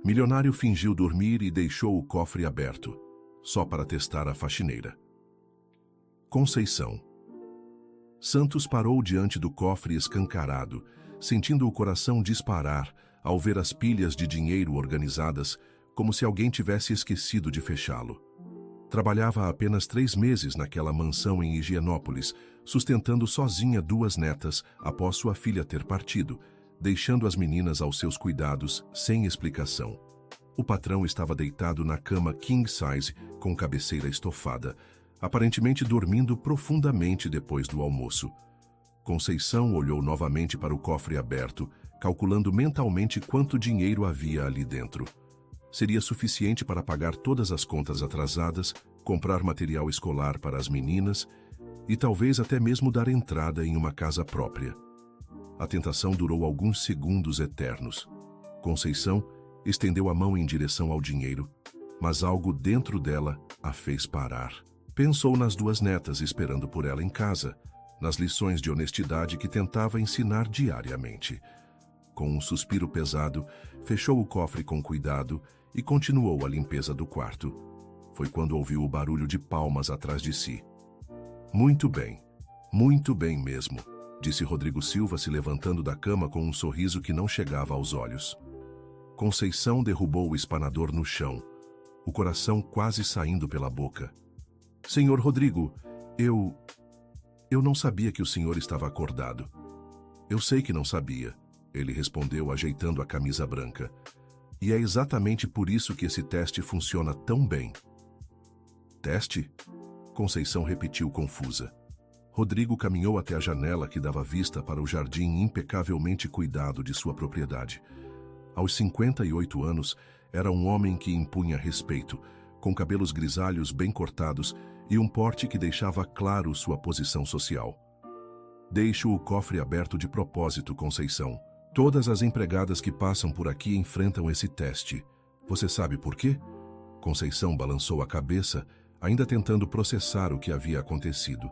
Milionário fingiu dormir e deixou o cofre aberto, só para testar a faxineira. Conceição. Santos parou diante do cofre escancarado, sentindo o coração disparar ao ver as pilhas de dinheiro organizadas, como se alguém tivesse esquecido de fechá-lo. Trabalhava há apenas 3 meses naquela mansão em Higienópolis, sustentando sozinha 2 netas após sua filha ter partido, deixando as meninas aos seus cuidados sem explicação. O patrão estava deitado na cama king size com cabeceira estofada, aparentemente dormindo profundamente depois do almoço. Conceição olhou novamente para o cofre aberto, calculando mentalmente quanto dinheiro havia ali dentro. Seria suficiente para pagar todas as contas atrasadas, comprar material escolar para as meninas e talvez até mesmo dar entrada em uma casa própria. A tentação durou alguns segundos eternos. Conceição estendeu a mão em direção ao dinheiro, mas algo dentro dela a fez parar. Pensou nas 2 netas esperando por ela em casa, nas lições de honestidade que tentava ensinar diariamente. Com um suspiro pesado, fechou o cofre com cuidado e continuou a limpeza do quarto. Foi quando ouviu o barulho de palmas atrás de si. Muito bem mesmo, disse Rodrigo Silva se levantando da cama com um sorriso que não chegava aos olhos. Conceição derrubou o espanador no chão, o coração quase saindo pela boca. Senhor Rodrigo, eu não sabia que o senhor estava acordado. Eu sei que não sabia, ele respondeu ajeitando a camisa branca. E é exatamente por isso que esse teste funciona tão bem. Teste? Conceição repetiu confusa. Rodrigo caminhou até a janela que dava vista para o jardim impecavelmente cuidado de sua propriedade. Aos 58 anos, era um homem que impunha respeito, com cabelos grisalhos bem cortados e um porte que deixava claro sua posição social. Deixo o cofre aberto de propósito, Conceição. Todas as empregadas que passam por aqui enfrentam esse teste. Você sabe por quê? Conceição balançou a cabeça, ainda tentando processar o que havia acontecido.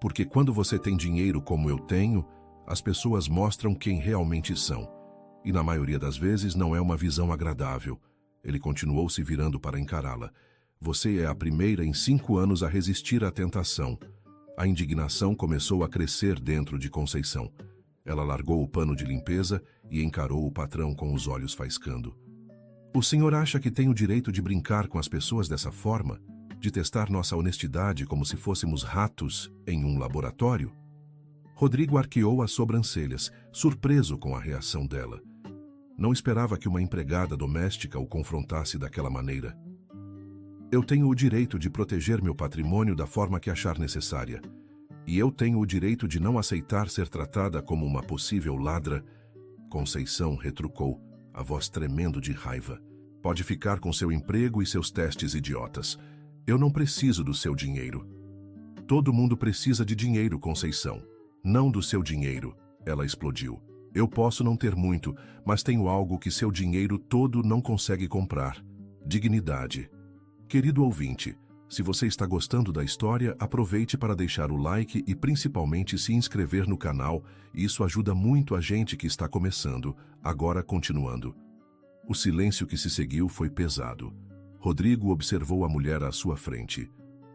Porque quando você tem dinheiro como eu tenho, as pessoas mostram quem realmente são. E na maioria das vezes não é uma visão agradável. Ele continuou se virando para encará-la. Você é a primeira em 5 anos a resistir à tentação. A indignação começou a crescer dentro de Conceição. Ela largou o pano de limpeza e encarou o patrão com os olhos faiscando. O senhor acha que tem o direito de brincar com as pessoas dessa forma? De testar nossa honestidade como se fôssemos ratos em um laboratório? Rodrigo arqueou as sobrancelhas, surpreso com a reação dela. Não esperava que uma empregada doméstica o confrontasse daquela maneira. Eu tenho o direito de proteger meu patrimônio da forma que achar necessária. E eu tenho o direito de não aceitar ser tratada como uma possível ladra. Conceição retrucou, a voz tremendo de raiva. Pode ficar com seu emprego e seus testes idiotas. Eu não preciso do seu dinheiro. Todo mundo precisa de dinheiro, Conceição. Não do seu dinheiro, ela explodiu. Eu posso não ter muito, mas tenho algo que seu dinheiro todo não consegue comprar. Dignidade. Querido ouvinte, se você está gostando da história, aproveite para deixar o like e principalmente se inscrever no canal. Isso ajuda muito a gente que está começando. Agora continuando. O silêncio que se seguiu foi pesado. Rodrigo observou a mulher à sua frente.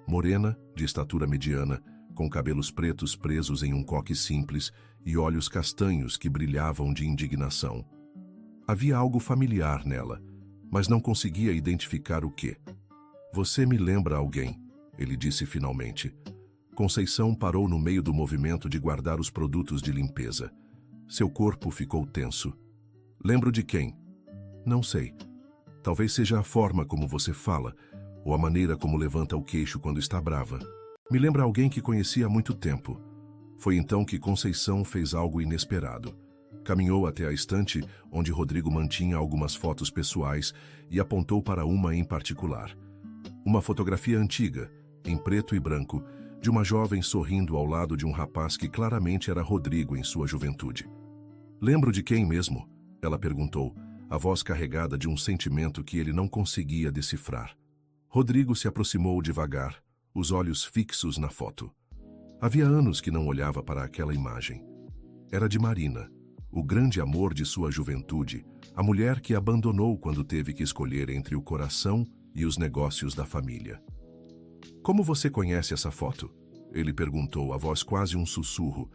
Morena, de estatura mediana, com cabelos pretos presos em um coque simples e olhos castanhos que brilhavam de indignação. Havia algo familiar nela, mas não conseguia identificar o quê. Você me lembra alguém, ele disse finalmente. Conceição parou no meio do movimento de guardar os produtos de limpeza. Seu corpo ficou tenso. Lembro de quem? Não sei. Talvez seja a forma como você fala, ou a maneira como levanta o queixo quando está brava. Me lembra alguém que conheci há muito tempo. Foi então que Conceição fez algo inesperado. Caminhou até a estante onde Rodrigo mantinha algumas fotos pessoais e apontou para uma em particular. Uma fotografia antiga, em preto e branco, de uma jovem sorrindo ao lado de um rapaz que claramente era Rodrigo em sua juventude. Lembro de quem mesmo? Ela perguntou, a voz carregada de um sentimento que ele não conseguia decifrar. Rodrigo se aproximou devagar, os olhos fixos na foto. Havia anos que não olhava para aquela imagem. Era de Marina, o grande amor de sua juventude, a mulher que abandonou quando teve que escolher entre o coração e os negócios da família. Como você conhece essa foto? Ele perguntou, a voz quase um sussurro.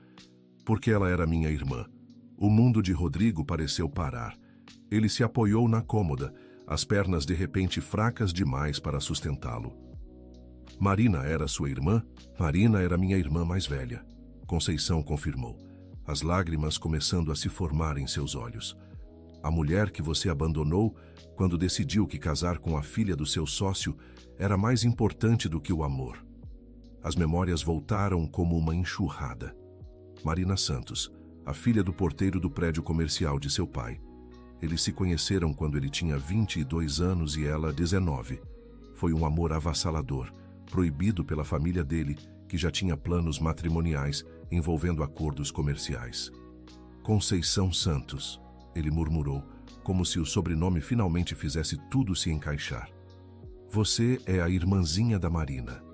Porque ela era minha irmã. O mundo de Rodrigo pareceu parar. Ele se apoiou na cômoda, as pernas de repente fracas demais para sustentá-lo. Marina era sua irmã? Marina era minha irmã mais velha. Conceição confirmou, as lágrimas começando a se formar em seus olhos. A mulher que você abandonou quando decidiu que casar com a filha do seu sócio era mais importante do que o amor. As memórias voltaram como uma enxurrada. Marina Santos, a filha do porteiro do prédio comercial de seu pai. Eles se conheceram quando ele tinha 22 anos e ela 19. Foi um amor avassalador, proibido pela família dele, que já tinha planos matrimoniais envolvendo acordos comerciais. Conceição Santos, ele murmurou, como se o sobrenome finalmente fizesse tudo se encaixar. Você é a irmãzinha da Marina.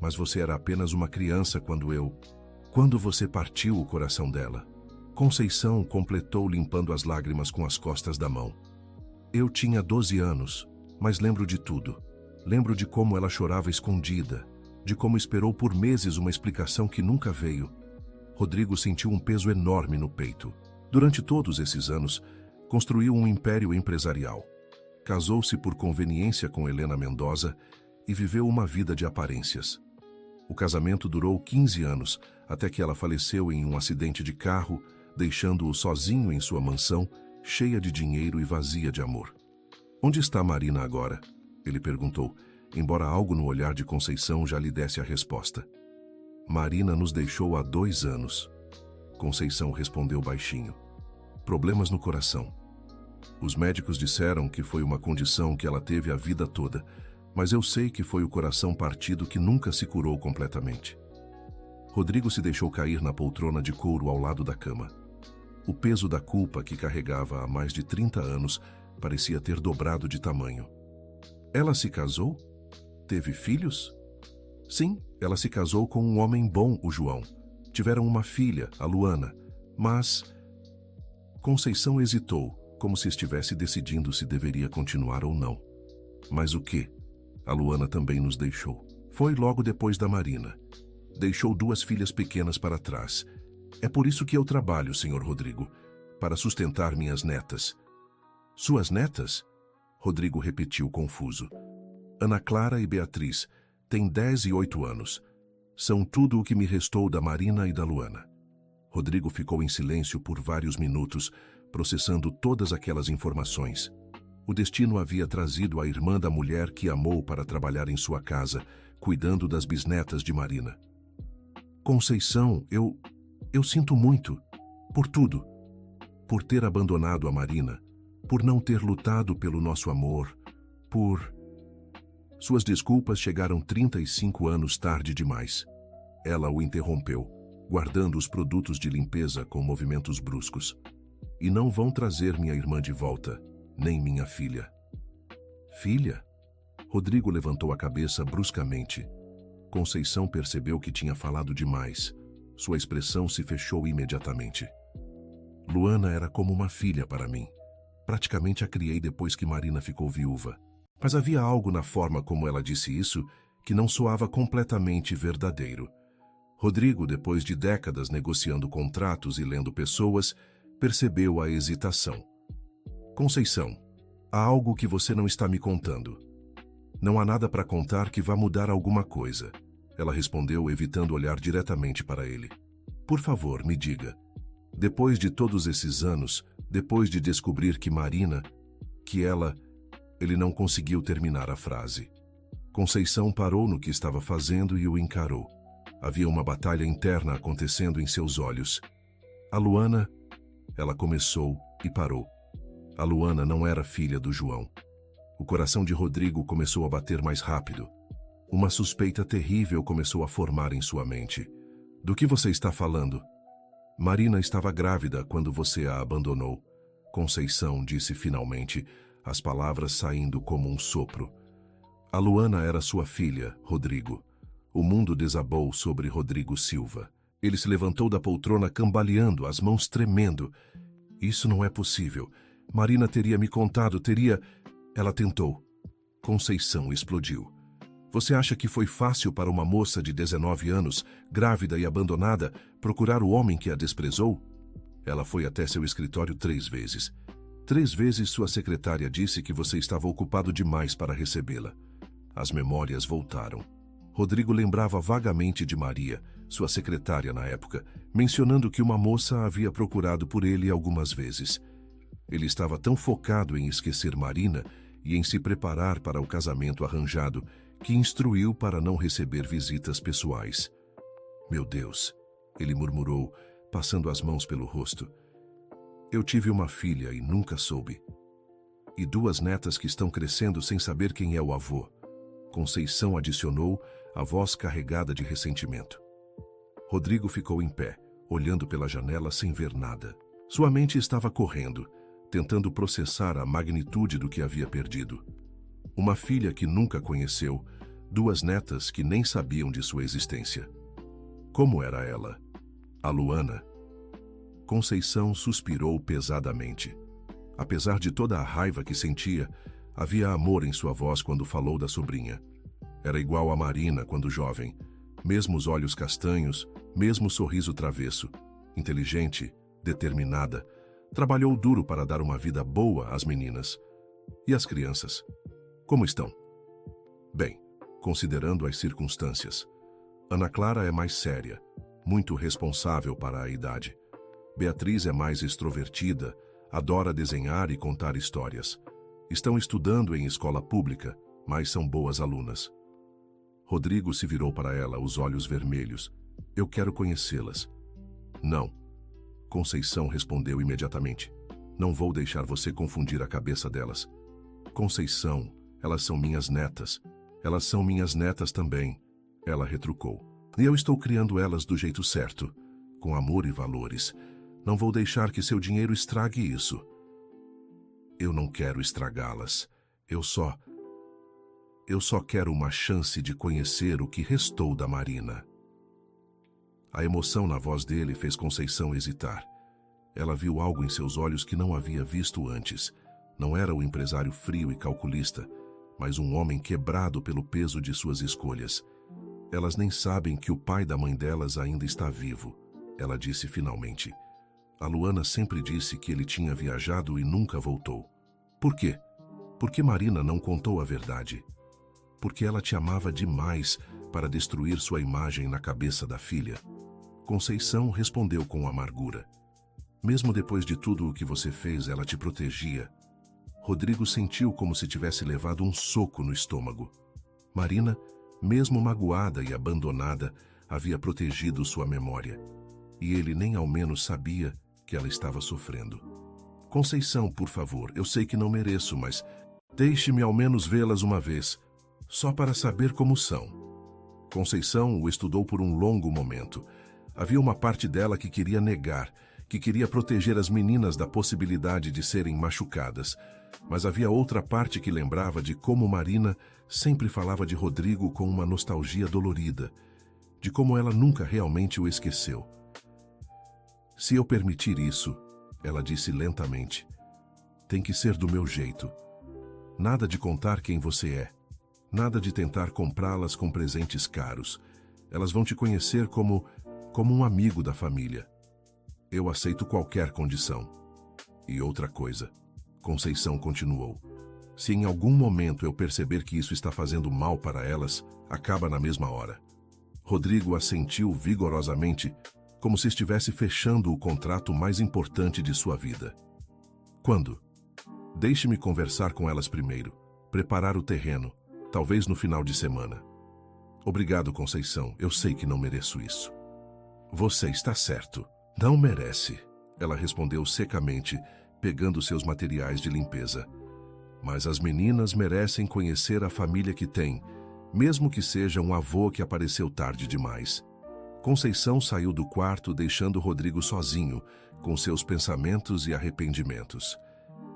Mas você era apenas uma criança quando você partiu o coração dela. Conceição completou limpando as lágrimas com as costas da mão. Eu tinha 12 anos, mas lembro de tudo. Lembro de como ela chorava escondida, de como esperou por meses uma explicação que nunca veio. Rodrigo sentiu um peso enorme no peito. Durante todos esses anos, construiu um império empresarial. Casou-se por conveniência com Helena Mendoza e viveu uma vida de aparências. O casamento durou 15 anos, até que ela faleceu em um acidente de carro, deixando-o sozinho em sua mansão, cheia de dinheiro e vazia de amor. Onde está Marina agora? Ele perguntou, embora algo no olhar de Conceição já lhe desse a resposta. Marina nos deixou há 2 anos. Conceição respondeu baixinho. Problemas no coração. Os médicos disseram que foi uma condição que ela teve a vida toda, mas eu sei que foi o coração partido que nunca se curou completamente. Rodrigo se deixou cair na poltrona de couro ao lado da cama. O peso da culpa que carregava há mais de 30 anos parecia ter dobrado de tamanho. Ela se casou? Teve filhos? Sim, ela se casou com um homem bom, o João. Tiveram uma filha, a Luana, mas... Conceição hesitou, como se estivesse decidindo se deveria continuar ou não. Mas o quê? A Luana também nos deixou. Foi logo depois da Marina. Deixou 2 filhas pequenas para trás. É por isso que eu trabalho, Sr. Rodrigo, para sustentar minhas netas. Suas netas? Rodrigo repetiu confuso. Ana Clara e Beatriz têm 10 e 8 anos. São tudo o que me restou da Marina e da Luana. Rodrigo ficou em silêncio por vários minutos, processando todas aquelas informações. O destino havia trazido a irmã da mulher que amou para trabalhar em sua casa, cuidando das bisnetas de Marina. Conceição, eu sinto muito. Por tudo. Por ter abandonado a Marina. Por não ter lutado pelo nosso amor. Por... Suas desculpas chegaram 35 anos tarde demais. Ela o interrompeu, guardando os produtos de limpeza com movimentos bruscos. E não vão trazer minha irmã de volta, nem minha filha. Filha? Rodrigo levantou a cabeça bruscamente. Conceição percebeu que tinha falado demais. Sua expressão se fechou imediatamente. Luana era como uma filha para mim. Praticamente a criei depois que Marina ficou viúva. Mas havia algo na forma como ela disse isso que não soava completamente verdadeiro. Rodrigo, depois de décadas negociando contratos e lendo pessoas, percebeu a hesitação. Conceição, há algo que você não está me contando. Não há nada para contar que vá mudar alguma coisa. Ela respondeu, evitando olhar diretamente para ele. Por favor, me diga. Depois de todos esses anos, depois de descobrir que Marina, que ela... Ele não conseguiu terminar a frase. Conceição parou no que estava fazendo e o encarou. Havia uma batalha interna acontecendo em seus olhos. A Luana... Ela começou e parou. A Luana não era filha do João. O coração de Rodrigo começou a bater mais rápido. Uma suspeita terrível começou a formar em sua mente. Do que você está falando? Marina estava grávida quando você a abandonou. Conceição disse finalmente, as palavras saindo como um sopro. A Luana era sua filha, Rodrigo. O mundo desabou sobre Rodrigo Silva. Ele se levantou da poltrona cambaleando, as mãos tremendo. Isso não é possível. Marina teria me contado, teria... Ela tentou. Conceição explodiu. Você acha que foi fácil para uma moça de 19 anos, grávida e abandonada, procurar o homem que a desprezou? Ela foi até seu escritório 3 vezes. 3 vezes sua secretária disse que você estava ocupado demais para recebê-la. As memórias voltaram. Rodrigo lembrava vagamente de Maria, sua secretária na época, mencionando que uma moça havia procurado por ele algumas vezes. Ele estava tão focado em esquecer Marina e em se preparar para o casamento arranjado que instruiu para não receber visitas pessoais. Meu Deus, ele murmurou, passando as mãos pelo rosto. Eu tive uma filha e nunca soube. E 2 netas que estão crescendo sem saber quem é o avô. Conceição adicionou, a voz carregada de ressentimento. Rodrigo ficou em pé, olhando pela janela sem ver nada. Sua mente estava correndo, tentando processar a magnitude do que havia perdido. Uma filha que nunca conheceu, 2 netas que nem sabiam de sua existência. Como era ela? A Luana? Conceição suspirou pesadamente. Apesar de toda a raiva que sentia, havia amor em sua voz quando falou da sobrinha. Era igual a Marina quando jovem, mesmos olhos castanhos, mesmo sorriso travesso, inteligente, determinada, trabalhou duro para dar uma vida boa às meninas. E as crianças? Como estão? Bem, considerando as circunstâncias. Ana Clara é mais séria, muito responsável para a idade. Beatriz é mais extrovertida, adora desenhar e contar histórias. Estão estudando em escola pública, mas são boas alunas. Rodrigo se virou para ela, os olhos vermelhos. Eu quero conhecê-las. Não. Conceição respondeu imediatamente. Não vou deixar você confundir a cabeça delas. Conceição, elas são minhas netas. Elas são minhas netas também. Ela retrucou. E eu estou criando elas do jeito certo, com amor e valores. Não vou deixar que seu dinheiro estrague isso. Eu não quero estragá-las. Eu só quero uma chance de conhecer o que restou da Marina. A emoção na voz dele fez Conceição hesitar. Ela viu algo em seus olhos que não havia visto antes. Não era o empresário frio e calculista, mas um homem quebrado pelo peso de suas escolhas. Elas nem sabem que o pai da mãe delas ainda está vivo, ela disse finalmente. A Luana sempre disse que ele tinha viajado e nunca voltou. Por quê? Porque Marina não contou a verdade. Porque ela te amava demais para destruir sua imagem na cabeça da filha. Conceição respondeu com amargura. Mesmo depois de tudo o que você fez, ela te protegia. Rodrigo sentiu como se tivesse levado um soco no estômago. Marina, mesmo magoada e abandonada, havia protegido sua memória. E ele nem ao menos sabia que ela estava sofrendo. Conceição, por favor, eu sei que não mereço, mas deixe-me ao menos vê-las uma vez, só para saber como são. Conceição o estudou por um longo momento. Havia uma parte dela que queria negar, que queria proteger as meninas da possibilidade de serem machucadas, mas havia outra parte que lembrava de como Marina sempre falava de Rodrigo com uma nostalgia dolorida, de como ela nunca realmente o esqueceu. Se eu permitir isso, ela disse lentamente, tem que ser do meu jeito. Nada de contar quem você é. Nada de tentar comprá-las com presentes caros. Elas vão te conhecer como um amigo da família. Eu aceito qualquer condição. E outra coisa, Conceição continuou. Se em algum momento eu perceber que isso está fazendo mal para elas, acaba na mesma hora. Rodrigo assentiu vigorosamente, como se estivesse fechando o contrato mais importante de sua vida. Quando? Deixe-me conversar com elas primeiro, preparar o terreno, talvez no final de semana. Obrigado, Conceição, eu sei que não mereço isso. Você está certo, não merece, ela respondeu secamente, pegando seus materiais de limpeza. Mas as meninas merecem conhecer a família que têm, mesmo que seja um avô que apareceu tarde demais. Conceição saiu do quarto, deixando Rodrigo sozinho, com seus pensamentos e arrependimentos.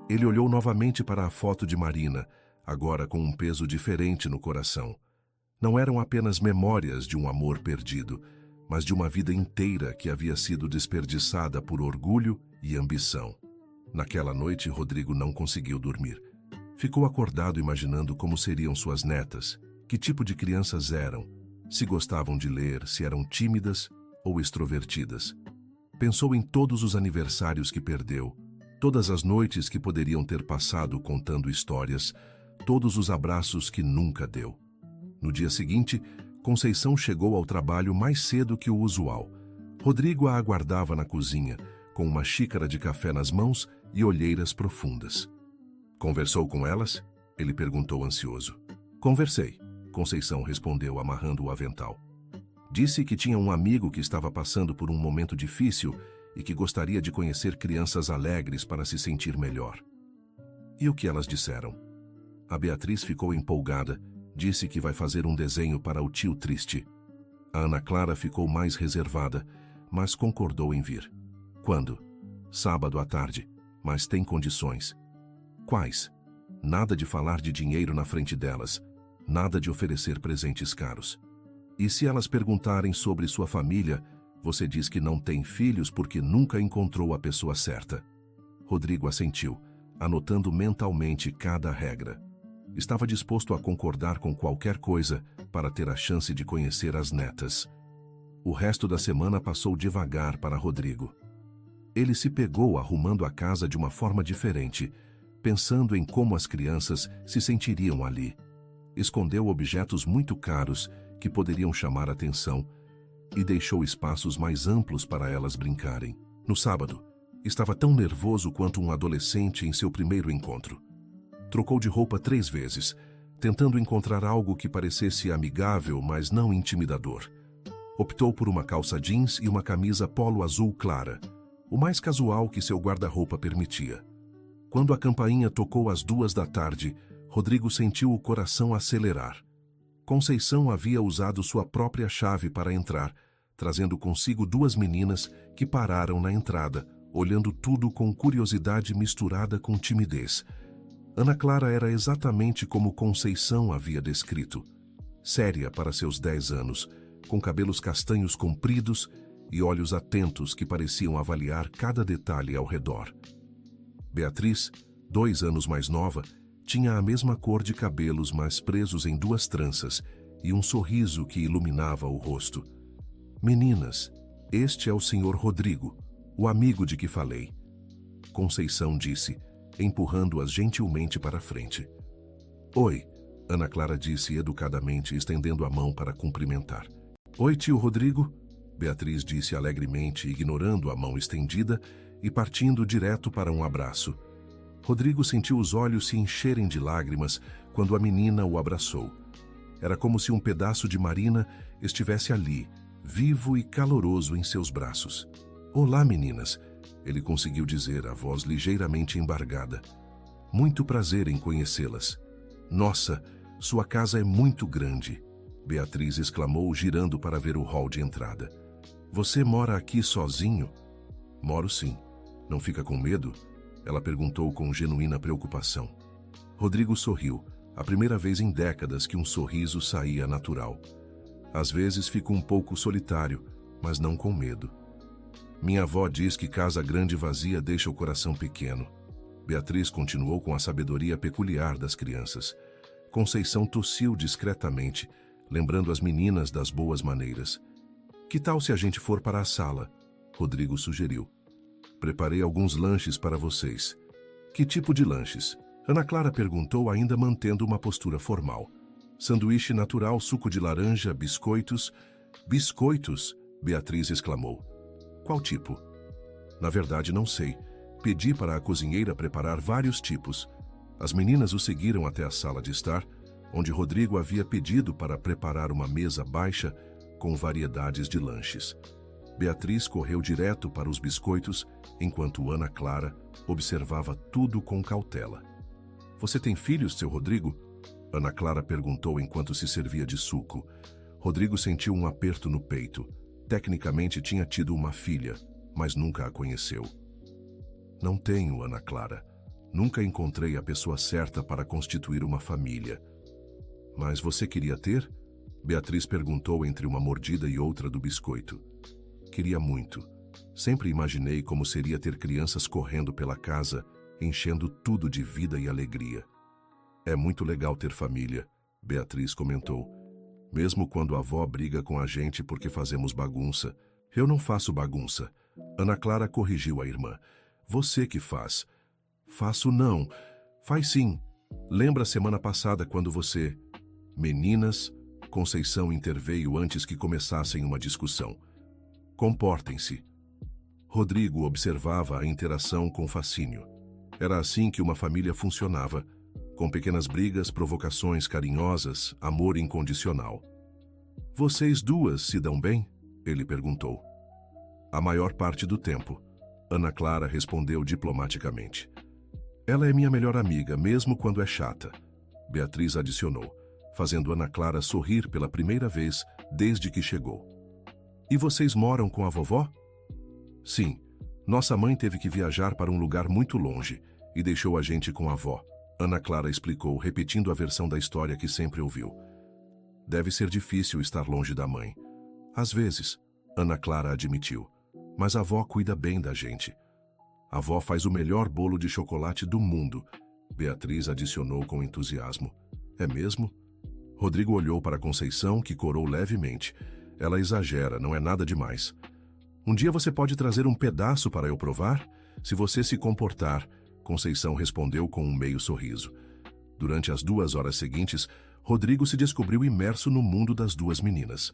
Ele olhou novamente para a foto de Marina, agora com um peso diferente no coração. Não eram apenas memórias de um amor perdido, mas de uma vida inteira que havia sido desperdiçada por orgulho e ambição. Naquela noite, Rodrigo não conseguiu dormir. Ficou acordado imaginando como seriam suas netas, que tipo de crianças eram, se gostavam de ler, se eram tímidas ou extrovertidas. Pensou em todos os aniversários que perdeu, todas as noites que poderiam ter passado contando histórias, todos os abraços que nunca deu. No dia seguinte, Conceição chegou ao trabalho mais cedo que o usual. Rodrigo a aguardava na cozinha, com uma xícara de café nas mãos e olheiras profundas. Conversou com elas? Ele perguntou ansioso. Conversei, Conceição respondeu amarrando o avental. Disse que tinha um amigo que estava passando por um momento difícil e que gostaria de conhecer crianças alegres para se sentir melhor. E o que elas disseram? A Beatriz ficou empolgada, disse que vai fazer um desenho para o tio triste. A Ana Clara ficou mais reservada, mas concordou em vir. Quando? Sábado à tarde, mas tem condições. Quais? Nada de falar de dinheiro na frente delas, nada de oferecer presentes caros. E se elas perguntarem sobre sua família, você diz que não tem filhos porque nunca encontrou a pessoa certa. Rodrigo assentiu, anotando mentalmente cada regra. Estava disposto a concordar com qualquer coisa para ter a chance de conhecer as netas. O resto da semana passou devagar para Rodrigo. Ele se pegou arrumando a casa de uma forma diferente, pensando em como as crianças se sentiriam ali. Escondeu objetos muito caros que poderiam chamar atenção e deixou espaços mais amplos para elas brincarem. No sábado, estava tão nervoso quanto um adolescente em seu primeiro encontro. Trocou de roupa 3 vezes, tentando encontrar algo que parecesse amigável, mas não intimidador. Optou por uma calça jeans e uma camisa polo azul clara, o mais casual que seu guarda-roupa permitia. Quando a campainha tocou às 2 da tarde, Rodrigo sentiu o coração acelerar. Conceição havia usado sua própria chave para entrar, trazendo consigo 2 meninas que pararam na entrada, olhando tudo com curiosidade misturada com timidez. Ana Clara era exatamente como Conceição havia descrito. Séria para seus 10 anos, com cabelos castanhos compridos e olhos atentos que pareciam avaliar cada detalhe ao redor. Beatriz, 2 anos mais nova, tinha a mesma cor de cabelos, mas presos em 2 tranças, e um sorriso que iluminava o rosto. Meninas, este é o senhor Rodrigo, o amigo de que falei. Conceição disse, empurrando-as gentilmente para a frente. Oi, Ana Clara disse educadamente, estendendo a mão para cumprimentar. Oi, tio Rodrigo, Beatriz disse alegremente, ignorando a mão estendida e partindo direto para um abraço. Rodrigo sentiu os olhos se encherem de lágrimas quando a menina o abraçou. Era como se um pedaço de Marina estivesse ali, vivo e caloroso em seus braços. Olá, meninas, ele conseguiu dizer, a voz ligeiramente embargada. Muito prazer em conhecê-las. Nossa, sua casa é muito grande, Beatriz exclamou, girando para ver o hall de entrada. Você mora aqui sozinho? Moro sim. Não fica com medo? Ela perguntou com genuína preocupação. Rodrigo sorriu, a primeira vez em décadas que um sorriso saía natural. Às vezes fico um pouco solitário, mas não com medo. Minha avó diz que casa grande e vazia deixa o coração pequeno. Beatriz continuou com a sabedoria peculiar das crianças. Conceição tossiu discretamente, lembrando as meninas das boas maneiras. Que tal se a gente for para a sala? Rodrigo sugeriu. Preparei alguns lanches para vocês. Que tipo de lanches? Ana Clara perguntou, ainda mantendo uma postura formal. Sanduíche natural, suco de laranja, biscoitos. Biscoitos? Beatriz exclamou. Qual tipo? Na verdade, não sei. Pedi para a cozinheira preparar vários tipos. As meninas o seguiram até a sala de estar, onde Rodrigo havia pedido para preparar uma mesa baixa com variedades de lanches. Beatriz correu direto para os biscoitos, enquanto Ana Clara observava tudo com cautela. Você tem filhos, seu Rodrigo? Ana Clara perguntou enquanto se servia de suco. Rodrigo sentiu um aperto no peito. Tecnicamente tinha tido uma filha, mas nunca a conheceu. Não tenho, Ana Clara. Nunca encontrei a pessoa certa para constituir uma família. Mas você queria ter? Beatriz perguntou entre uma mordida e outra do biscoito. Queria muito. Sempre imaginei como seria ter crianças correndo pela casa, enchendo tudo de vida e alegria. É muito legal ter família, Beatriz comentou. Mesmo quando a avó briga com a gente porque fazemos bagunça. Eu não faço bagunça. Ana Clara corrigiu a irmã. Você que faz. Faço não. Faz sim. Lembra a semana passada quando você... Meninas, Conceição interveio antes que começassem uma discussão. Comportem-se. Rodrigo observava a interação com fascínio. Era assim que uma família funcionava, com pequenas brigas, provocações carinhosas, amor incondicional. Vocês duas se dão bem? Ele perguntou. A maior parte do tempo, Ana Clara respondeu diplomaticamente. Ela é minha melhor amiga, mesmo quando é chata, Beatriz adicionou, fazendo Ana Clara sorrir pela primeira vez desde que chegou. E vocês moram com a vovó? Sim, nossa mãe teve que viajar para um lugar muito longe e deixou a gente com a avó, Ana Clara explicou, repetindo a versão da história que sempre ouviu. Deve ser difícil estar longe da mãe. Às vezes, Ana Clara admitiu, mas a avó cuida bem da gente. A avó faz o melhor bolo de chocolate do mundo, Beatriz adicionou com entusiasmo. É mesmo? Rodrigo olhou para Conceição, que corou levemente. Ela exagera, não é nada demais. Um dia você pode trazer um pedaço para eu provar? Se você se comportar, Conceição respondeu com um meio sorriso. Durante as 2 horas seguintes, Rodrigo se descobriu imerso no mundo das duas meninas.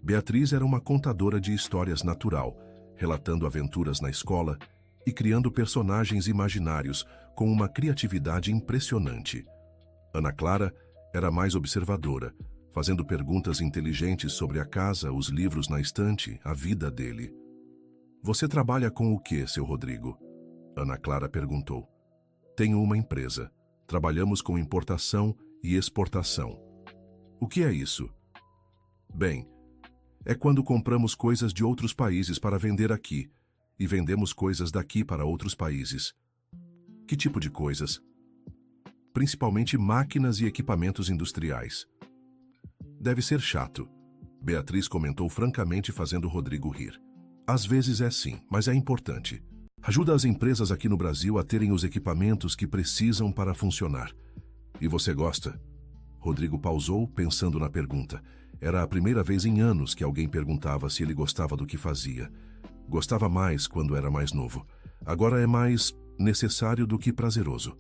Beatriz era uma contadora de histórias natural, relatando aventuras na escola e criando personagens imaginários com uma criatividade impressionante. Ana Clara era mais observadora, fazendo perguntas inteligentes sobre a casa, os livros na estante, a vida dele. Você trabalha com o quê, seu Rodrigo? Ana Clara perguntou. Tenho uma empresa. Trabalhamos com importação e exportação. O que é isso? Bem, é quando compramos coisas de outros países para vender aqui e vendemos coisas daqui para outros países. Que tipo de coisas? Principalmente máquinas e equipamentos industriais. Deve ser chato, Beatriz comentou francamente, fazendo Rodrigo rir. Às vezes é sim, mas é importante. Ajuda as empresas aqui no Brasil a terem os equipamentos que precisam para funcionar. E você gosta? Rodrigo pausou, pensando na pergunta. Era a primeira vez em anos que alguém perguntava se ele gostava do que fazia. Gostava mais quando era mais novo. Agora é mais necessário do que prazeroso.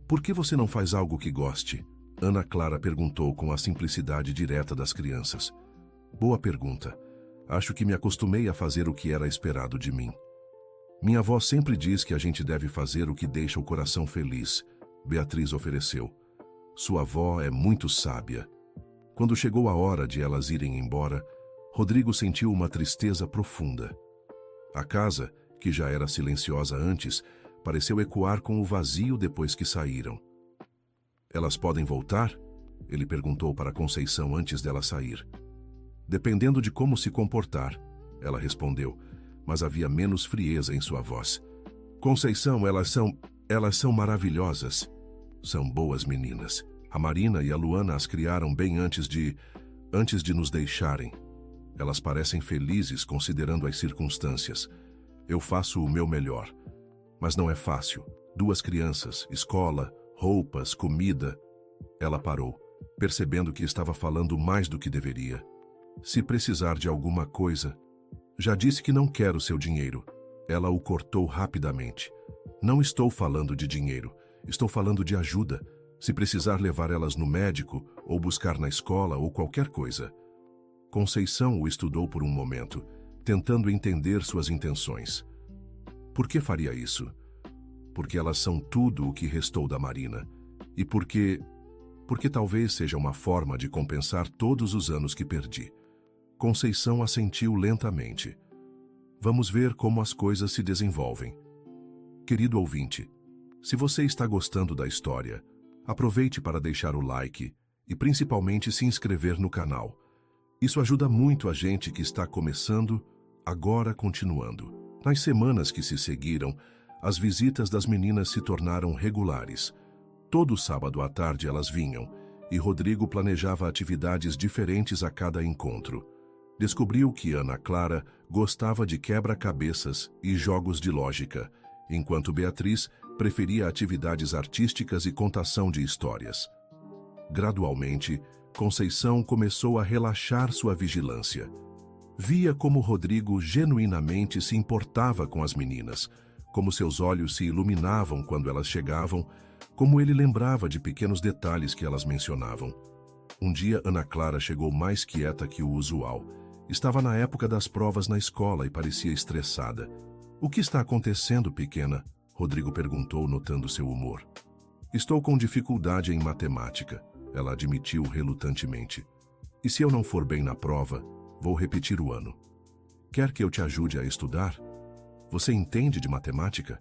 Por que você não faz algo que goste? Ana Clara perguntou com a simplicidade direta das crianças. Boa pergunta. Acho que me acostumei a fazer o que era esperado de mim. Minha avó sempre diz que a gente deve fazer o que deixa o coração feliz, Beatriz ofereceu. Sua avó é muito sábia. Quando chegou a hora de elas irem embora, Rodrigo sentiu uma tristeza profunda. A casa, que já era silenciosa antes, pareceu ecoar com o vazio depois que saíram. Elas podem voltar? Ele perguntou para Conceição antes dela sair. Dependendo de como se comportar, ela respondeu, mas havia menos frieza em sua voz. Conceição, elas são maravilhosas. São boas meninas. A Marina e a Luana as criaram bem antes de nos deixarem. Elas parecem felizes considerando as circunstâncias. Eu faço o meu melhor. Mas não é fácil. 2 crianças, escola, roupas, comida. Ela parou, percebendo que estava falando mais do que deveria. Se precisar de alguma coisa... Já disse que não quero seu dinheiro. Ela o cortou rapidamente. Não estou falando de dinheiro. Estou falando de ajuda. Se precisar levar elas no médico, ou buscar na escola, ou qualquer coisa. Conceição o estudou por um momento, tentando entender suas intenções. Por que faria isso? Porque elas são tudo o que restou da Marina. E porque talvez seja uma forma de compensar todos os anos que perdi. Conceição assentiu lentamente. Vamos ver como as coisas se desenvolvem. Querido ouvinte, se você está gostando da história, aproveite para deixar o like e principalmente se inscrever no canal. Isso ajuda muito a gente que está começando, agora continuando. Nas semanas que se seguiram, as visitas das meninas se tornaram regulares. Todo sábado à tarde elas vinham, e Rodrigo planejava atividades diferentes a cada encontro. Descobriu que Ana Clara gostava de quebra-cabeças e jogos de lógica, enquanto Beatriz preferia atividades artísticas e contação de histórias. Gradualmente, Conceição começou a relaxar sua vigilância. Via como Rodrigo genuinamente se importava com as meninas, como seus olhos se iluminavam quando elas chegavam, como ele lembrava de pequenos detalhes que elas mencionavam. Um dia, Ana Clara chegou mais quieta que o usual. Estava na época das provas na escola e parecia estressada. "O que está acontecendo, pequena?" Rodrigo perguntou, notando seu humor. "Estou com dificuldade em matemática", ela admitiu relutantemente. "E se eu não for bem na prova, vou repetir o ano. Quer que eu te ajude a estudar? Você entende de matemática?"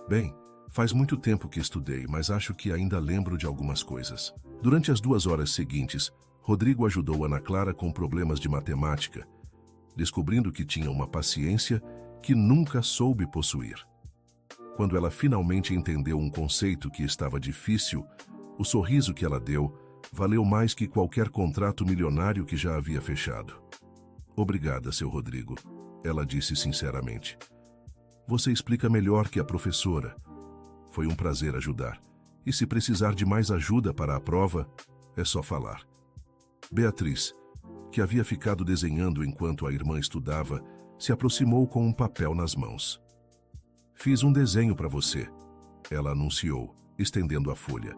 "Bem, faz muito tempo que estudei, mas acho que ainda lembro de algumas coisas." Durante as 2 horas seguintes, Rodrigo ajudou Ana Clara com problemas de matemática, descobrindo que tinha uma paciência que nunca soube possuir. Quando ela finalmente entendeu um conceito que estava difícil, o sorriso que ela deu valeu mais que qualquer contrato milionário que já havia fechado. "Obrigada, seu Rodrigo", ela disse sinceramente. "Você explica melhor que a professora. Foi um prazer ajudar. E se precisar de mais ajuda para a prova, é só falar." Beatriz, que havia ficado desenhando enquanto a irmã estudava, se aproximou com um papel nas mãos. "Fiz um desenho para você", ela anunciou, estendendo a folha.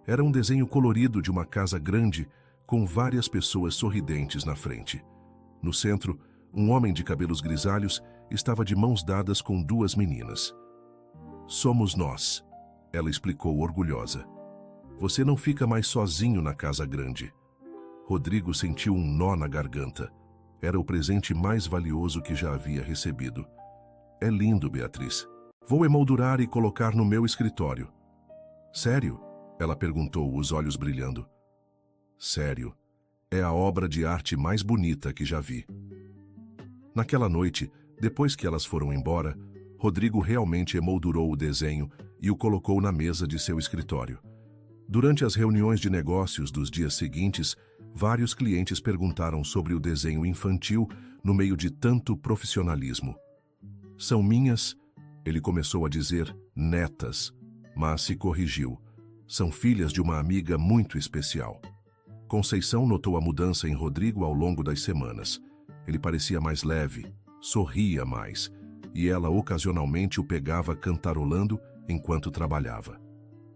Era um desenho colorido de uma casa grande, com várias pessoas sorridentes na frente. No centro, um homem de cabelos grisalhos estava de mãos dadas com 2 meninas. "Somos nós", ela explicou orgulhosa. "Você não fica mais sozinho na casa grande." Rodrigo sentiu um nó na garganta. Era o presente mais valioso que já havia recebido. "É lindo, Beatriz. Vou emoldurar e colocar no meu escritório." "Sério?" ela perguntou, os olhos brilhando. "Sério. É a obra de arte mais bonita que já vi." Naquela noite, depois que elas foram embora, Rodrigo realmente emoldurou o desenho e o colocou na mesa de seu escritório. Durante as reuniões de negócios dos dias seguintes, vários clientes perguntaram sobre o desenho infantil no meio de tanto profissionalismo. "São minhas", ele começou a dizer, "netas", mas se corrigiu. "São filhas de uma amiga muito especial." Conceição notou a mudança em Rodrigo ao longo das semanas. Ele parecia mais leve, sorria mais, e ela ocasionalmente o pegava cantarolando enquanto trabalhava.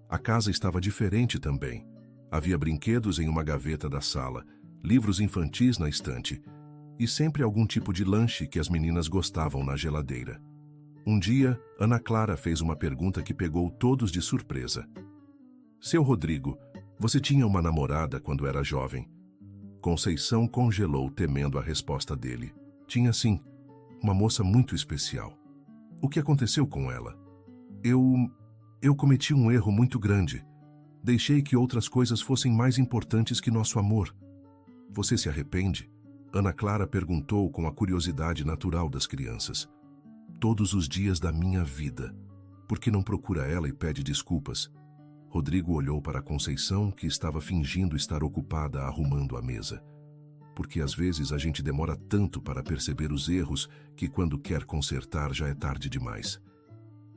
A casa estava diferente também. Havia brinquedos em uma gaveta da sala, livros infantis na estante, e sempre algum tipo de lanche que as meninas gostavam na geladeira. Um dia, Ana Clara fez uma pergunta que pegou todos de surpresa. "Seu Rodrigo, você tinha uma namorada quando era jovem?" Conceição congelou, temendo a resposta dele. "Tinha sim, uma moça muito especial." "O que aconteceu com ela?" Eu cometi um erro muito grande. Deixei que outras coisas fossem mais importantes que nosso amor." "Você se arrepende?" Ana Clara perguntou com a curiosidade natural das crianças. "Todos os dias da minha vida. Por que não procura ela e pede desculpas?" Rodrigo olhou para Conceição, que estava fingindo estar ocupada arrumando a mesa. "Porque às vezes a gente demora tanto para perceber os erros que quando quer consertar já é tarde demais."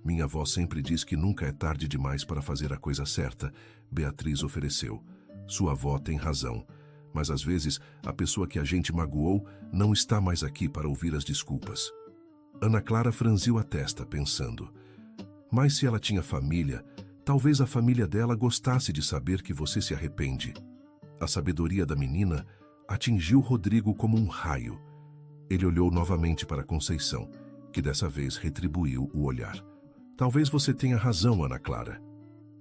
"Minha avó sempre diz que nunca é tarde demais para fazer a coisa certa", Beatriz ofereceu. "Sua avó tem razão, mas às vezes a pessoa que a gente magoou não está mais aqui para ouvir as desculpas." Ana Clara franziu a testa, pensando. "Mas se ela tinha família, talvez a família dela gostasse de saber que você se arrepende." A sabedoria da menina atingiu Rodrigo como um raio. Ele olhou novamente para Conceição, que dessa vez retribuiu o olhar. "Talvez você tenha razão, Ana Clara."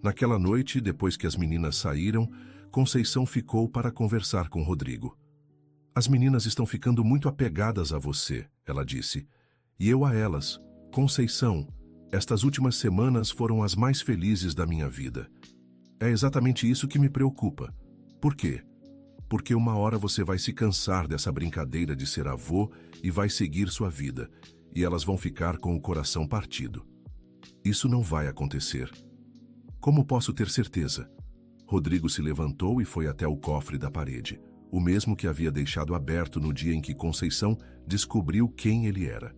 Naquela noite, depois que as meninas saíram, Conceição ficou para conversar com Rodrigo. "As meninas estão ficando muito apegadas a você", ela disse. "E eu a elas. Conceição, estas últimas semanas foram as mais felizes da minha vida. É exatamente isso que me preocupa." "Por quê?" "Porque uma hora você vai se cansar dessa brincadeira de ser avô e vai seguir sua vida, e elas vão ficar com o coração partido." "Isso não vai acontecer." "Como posso ter certeza?" Rodrigo se levantou e foi até o cofre da parede. o mesmo que havia deixado aberto no dia em que Conceição descobriu quem ele era.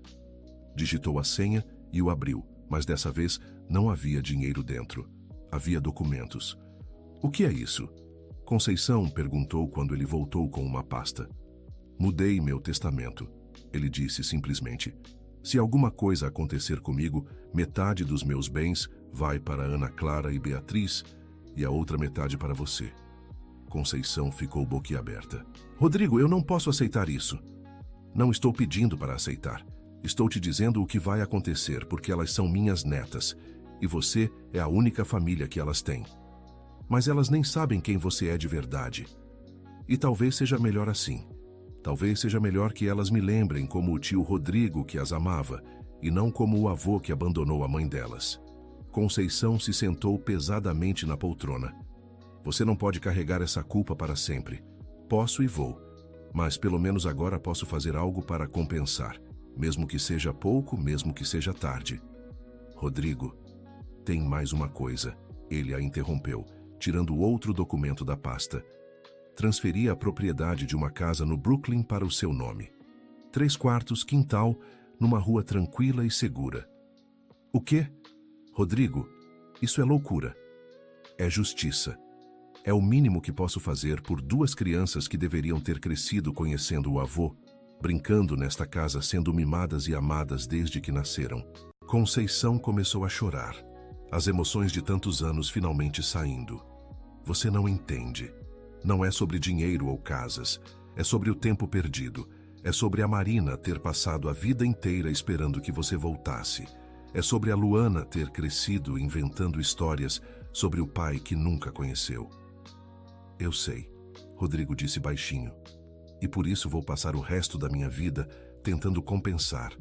Digitou a senha e o abriu, mas dessa vez não havia dinheiro dentro. Havia documentos. "O que é isso?" Conceição perguntou quando ele voltou com uma pasta. "Mudei meu testamento", ele disse simplesmente. "Se alguma coisa acontecer comigo, metade dos meus bens vai para Ana Clara e Beatriz e a outra metade para você." Conceição ficou boquiaberta. "Rodrigo, eu não posso aceitar isso." "Não estou pedindo para aceitar. Estou te dizendo o que vai acontecer, porque elas são minhas netas, e você é a única família que elas têm. Mas elas nem sabem quem você é de verdade. E talvez seja melhor assim. Talvez seja melhor que elas me lembrem como o tio Rodrigo que as amava, e não como o avô que abandonou a mãe delas." Conceição se sentou pesadamente na poltrona. "Você não pode carregar essa culpa para sempre. Posso e vou, mas pelo menos agora posso fazer algo para compensar, mesmo que seja pouco, mesmo que seja tarde." "Rodrigo, tem mais uma coisa," ele a interrompeu, tirando outro documento da pasta. "Transferi a propriedade de uma casa no Brooklyn para o seu nome. 3 quartos, quintal, numa rua tranquila e segura." "O quê?" "Rodrigo, isso é loucura. É justiça. É o mínimo que posso fazer por 2 crianças que deveriam ter crescido conhecendo o avô, brincando nesta casa, sendo mimadas e amadas desde que nasceram." Conceição começou a chorar, as emoções de tantos anos finalmente saindo. "Você não entende. Não é sobre dinheiro ou casas. É sobre o tempo perdido. É sobre a Marina ter passado a vida inteira esperando que você voltasse. É sobre a Luana ter crescido inventando histórias sobre o pai que nunca conheceu." "Eu sei", Rodrigo disse baixinho. "E por isso vou passar o resto da minha vida tentando compensar,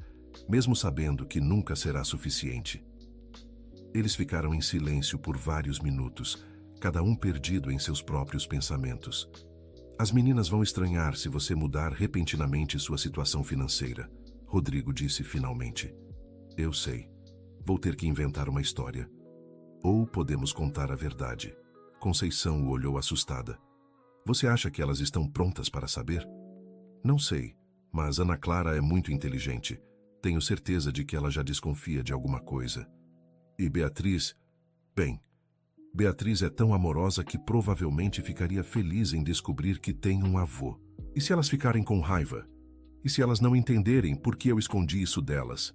mesmo sabendo que nunca será suficiente." Eles ficaram em silêncio por vários minutos, cada um perdido em seus próprios pensamentos. "As meninas vão estranhar se você mudar repentinamente sua situação financeira", Rodrigo disse finalmente. "Eu sei. Vou ter que inventar uma história. Ou podemos contar a verdade." Conceição o olhou assustada. "Você acha que elas estão prontas para saber?" "Não sei, mas Ana Clara é muito inteligente. Tenho certeza de que ela já desconfia de alguma coisa. E Beatriz... Bem, Beatriz é tão amorosa que provavelmente ficaria feliz em descobrir que tem um avô. E se elas ficarem com raiva? E se elas não entenderem por que eu escondi isso delas?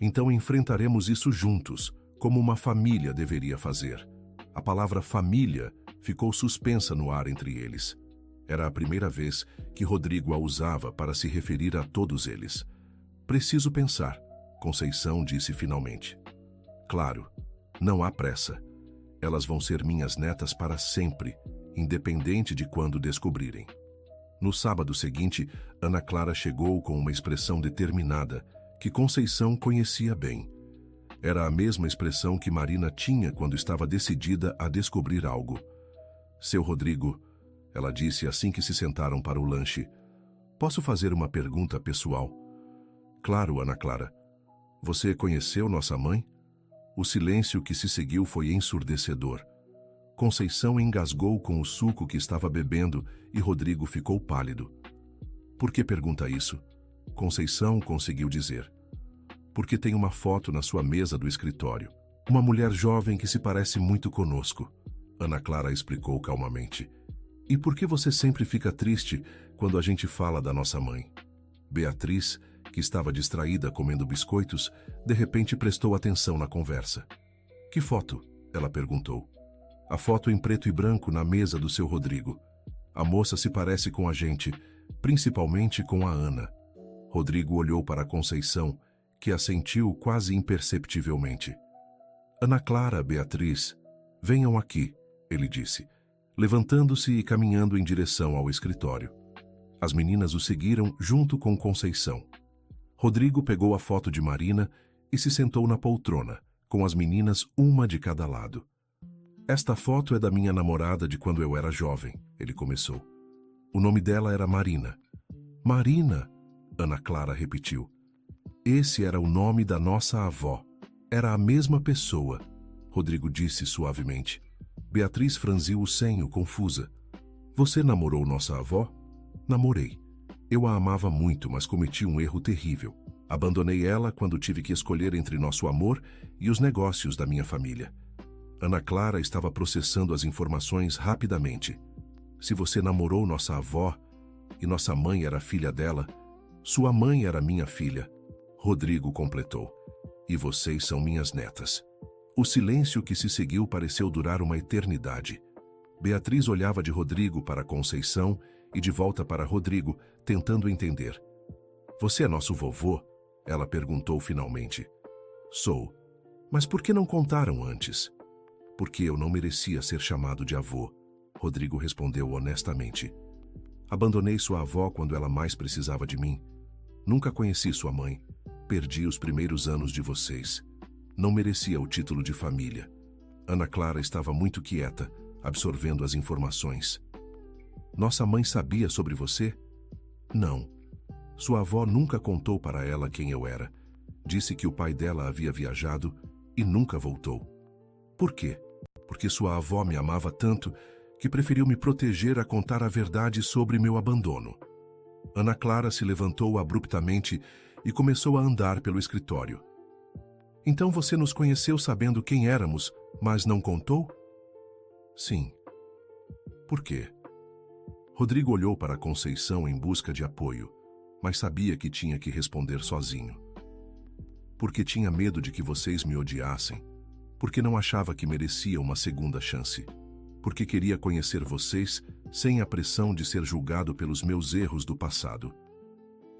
Então enfrentaremos isso juntos, como uma família deveria fazer." A palavra família ficou suspensa no ar entre eles. Era a primeira vez que Rodrigo a usava para se referir a todos eles. "Preciso pensar", Conceição disse finalmente. "Claro, não há pressa. Elas vão ser minhas netas para sempre, independente de quando descobrirem." No sábado seguinte, Ana Clara chegou com uma expressão determinada, que Conceição conhecia bem. Era a mesma expressão que Marina tinha quando estava decidida a descobrir algo. "Seu Rodrigo", ela disse assim que se sentaram para o lanche, "posso fazer uma pergunta pessoal?" "Claro, Ana Clara. Você conheceu nossa mãe?" O silêncio que se seguiu foi ensurdecedor. Conceição engasgou com o suco que estava bebendo e Rodrigo ficou pálido. "Por que pergunta isso?" Conceição conseguiu dizer. "Porque tem uma foto na sua mesa do escritório. Uma mulher jovem que se parece muito conosco." Ana Clara explicou calmamente. "E por que você sempre fica triste quando a gente fala da nossa mãe?" Beatriz, que estava distraída comendo biscoitos, de repente prestou atenção na conversa. "Que foto?" ela perguntou. "A foto em preto e branco na mesa do seu Rodrigo. A moça se parece com a gente, principalmente com a Ana." Rodrigo olhou para a Conceição, que assentiu quase imperceptivelmente. "Ana Clara, Beatriz, venham aqui", ele disse, levantando-se e caminhando em direção ao escritório. As meninas o seguiram junto com Conceição. Rodrigo pegou a foto de Marina e se sentou na poltrona, com as meninas uma de cada lado. "Esta foto é da minha namorada de quando eu era jovem", ele começou. "O nome dela era Marina." "Marina?", Ana Clara repetiu. "Esse era o nome da nossa avó. Era a mesma pessoa", Rodrigo disse suavemente. Beatriz franziu o senho, confusa. "Você namorou nossa avó?" Namorei. Eu a amava muito, mas cometi um erro terrível. Abandonei ela quando tive que escolher entre nosso amor e os negócios da minha família. Ana Clara estava processando as informações rapidamente. Se você namorou nossa avó e nossa mãe era filha dela, sua mãe era minha filha. Rodrigo completou. E vocês são minhas netas. O silêncio que se seguiu pareceu durar uma eternidade. Beatriz olhava de Rodrigo para Conceição e de volta para Rodrigo, tentando entender. Você é nosso vovô? Ela perguntou finalmente. Sou. Mas por que não contaram antes? Porque eu não merecia ser chamado de avô, Rodrigo respondeu honestamente. Abandonei sua avó quando ela mais precisava de mim. Nunca conheci sua mãe. Perdi os primeiros anos de vocês. Não merecia o título de família. Ana Clara estava muito quieta, absorvendo as informações. Nossa mãe sabia sobre você? Não. Sua avó nunca contou para ela quem eu era. Disse que o pai dela havia viajado e nunca voltou. Por quê? Porque sua avó me amava tanto que preferiu me proteger a contar a verdade sobre meu abandono. Ana Clara se levantou abruptamente e começou a andar pelo escritório. Então você nos conheceu sabendo quem éramos, mas não contou? Sim. Por quê? Rodrigo olhou para Conceição em busca de apoio, mas sabia que tinha que responder sozinho. Porque tinha medo de que vocês me odiassem, porque não achava que merecia uma segunda chance, porque queria conhecer vocês sem a pressão de ser julgado pelos meus erros do passado.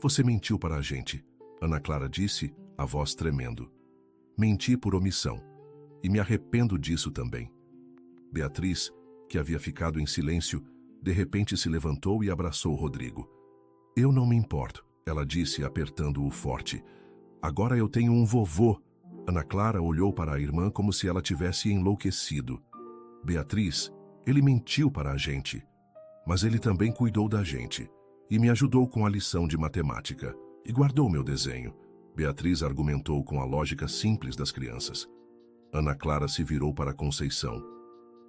Você mentiu para a gente, Ana Clara disse, a voz tremendo. Menti por omissão, e me arrependo disso também. Beatriz, que havia ficado em silêncio, de repente se levantou e abraçou Rodrigo. Eu não me importo, ela disse, apertando-o forte. Agora eu tenho um vovô. Ana Clara olhou para a irmã como se ela tivesse enlouquecido. Beatriz, ele mentiu para a gente, mas ele também cuidou da gente e me ajudou com a lição de matemática e guardou meu desenho. Beatriz argumentou com a lógica simples das crianças. Ana Clara se virou para Conceição.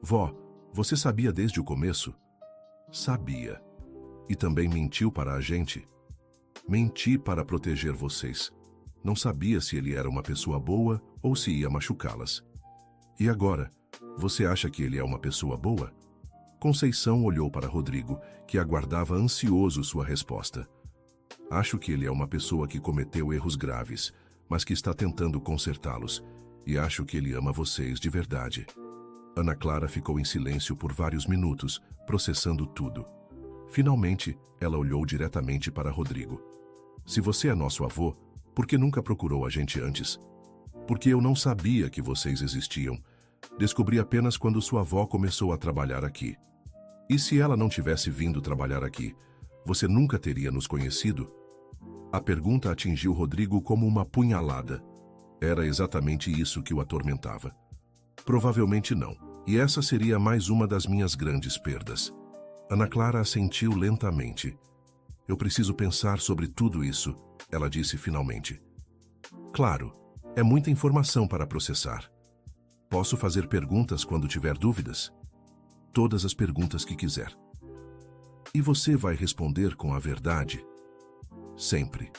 Vó, você sabia desde o começo? Sabia. E também mentiu para a gente? Menti para proteger vocês. Não sabia se ele era uma pessoa boa ou se ia machucá-las. E agora, você acha que ele é uma pessoa boa? Conceição olhou para Rodrigo, que aguardava ansioso sua resposta. Acho que ele é uma pessoa que cometeu erros graves, mas que está tentando consertá-los, e acho que ele ama vocês de verdade. Ana Clara ficou em silêncio por vários minutos, processando tudo. Finalmente, ela olhou diretamente para Rodrigo. Se você é nosso avô, por que nunca procurou a gente antes? Porque eu não sabia que vocês existiam. Descobri apenas quando sua avó começou a trabalhar aqui. E se ela não tivesse vindo trabalhar aqui, você nunca teria nos conhecido? A pergunta atingiu Rodrigo como uma punhalada. Era exatamente isso que o atormentava. Provavelmente não, e essa seria mais uma das minhas grandes perdas. Ana Clara assentiu lentamente. Eu preciso pensar sobre tudo isso, ela disse finalmente. Claro, é muita informação para processar. Posso fazer perguntas quando tiver dúvidas? Todas as perguntas que quiser. E você vai responder com a verdade? Sempre.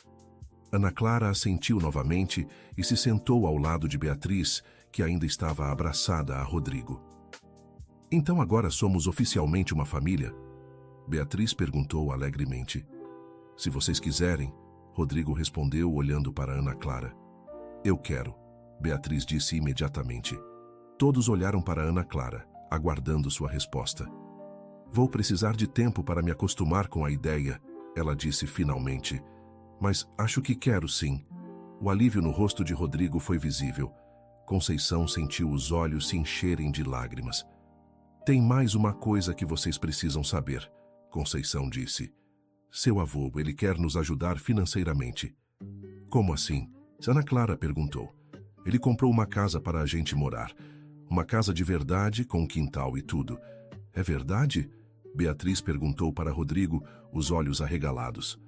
Ana Clara assentiu novamente e se sentou ao lado de Beatriz, que ainda estava abraçada a Rodrigo. Então agora somos oficialmente uma família? Beatriz perguntou alegremente. Se vocês quiserem, Rodrigo respondeu olhando para Ana Clara. Eu quero, Beatriz disse imediatamente. Todos olharam para Ana Clara, aguardando sua resposta. Vou precisar de tempo para me acostumar com a ideia, ela disse finalmente. Mas acho que quero sim. O alívio no rosto de Rodrigo foi visível. Conceição sentiu os olhos se encherem de lágrimas. Tem mais uma coisa que vocês precisam saber, Conceição disse. Seu avô, ele quer nos ajudar financeiramente. Como assim? Ana Clara perguntou. Ele comprou uma casa para a gente morar. Uma casa de verdade, com quintal e tudo. É verdade? Beatriz perguntou para Rodrigo, os olhos arregalados.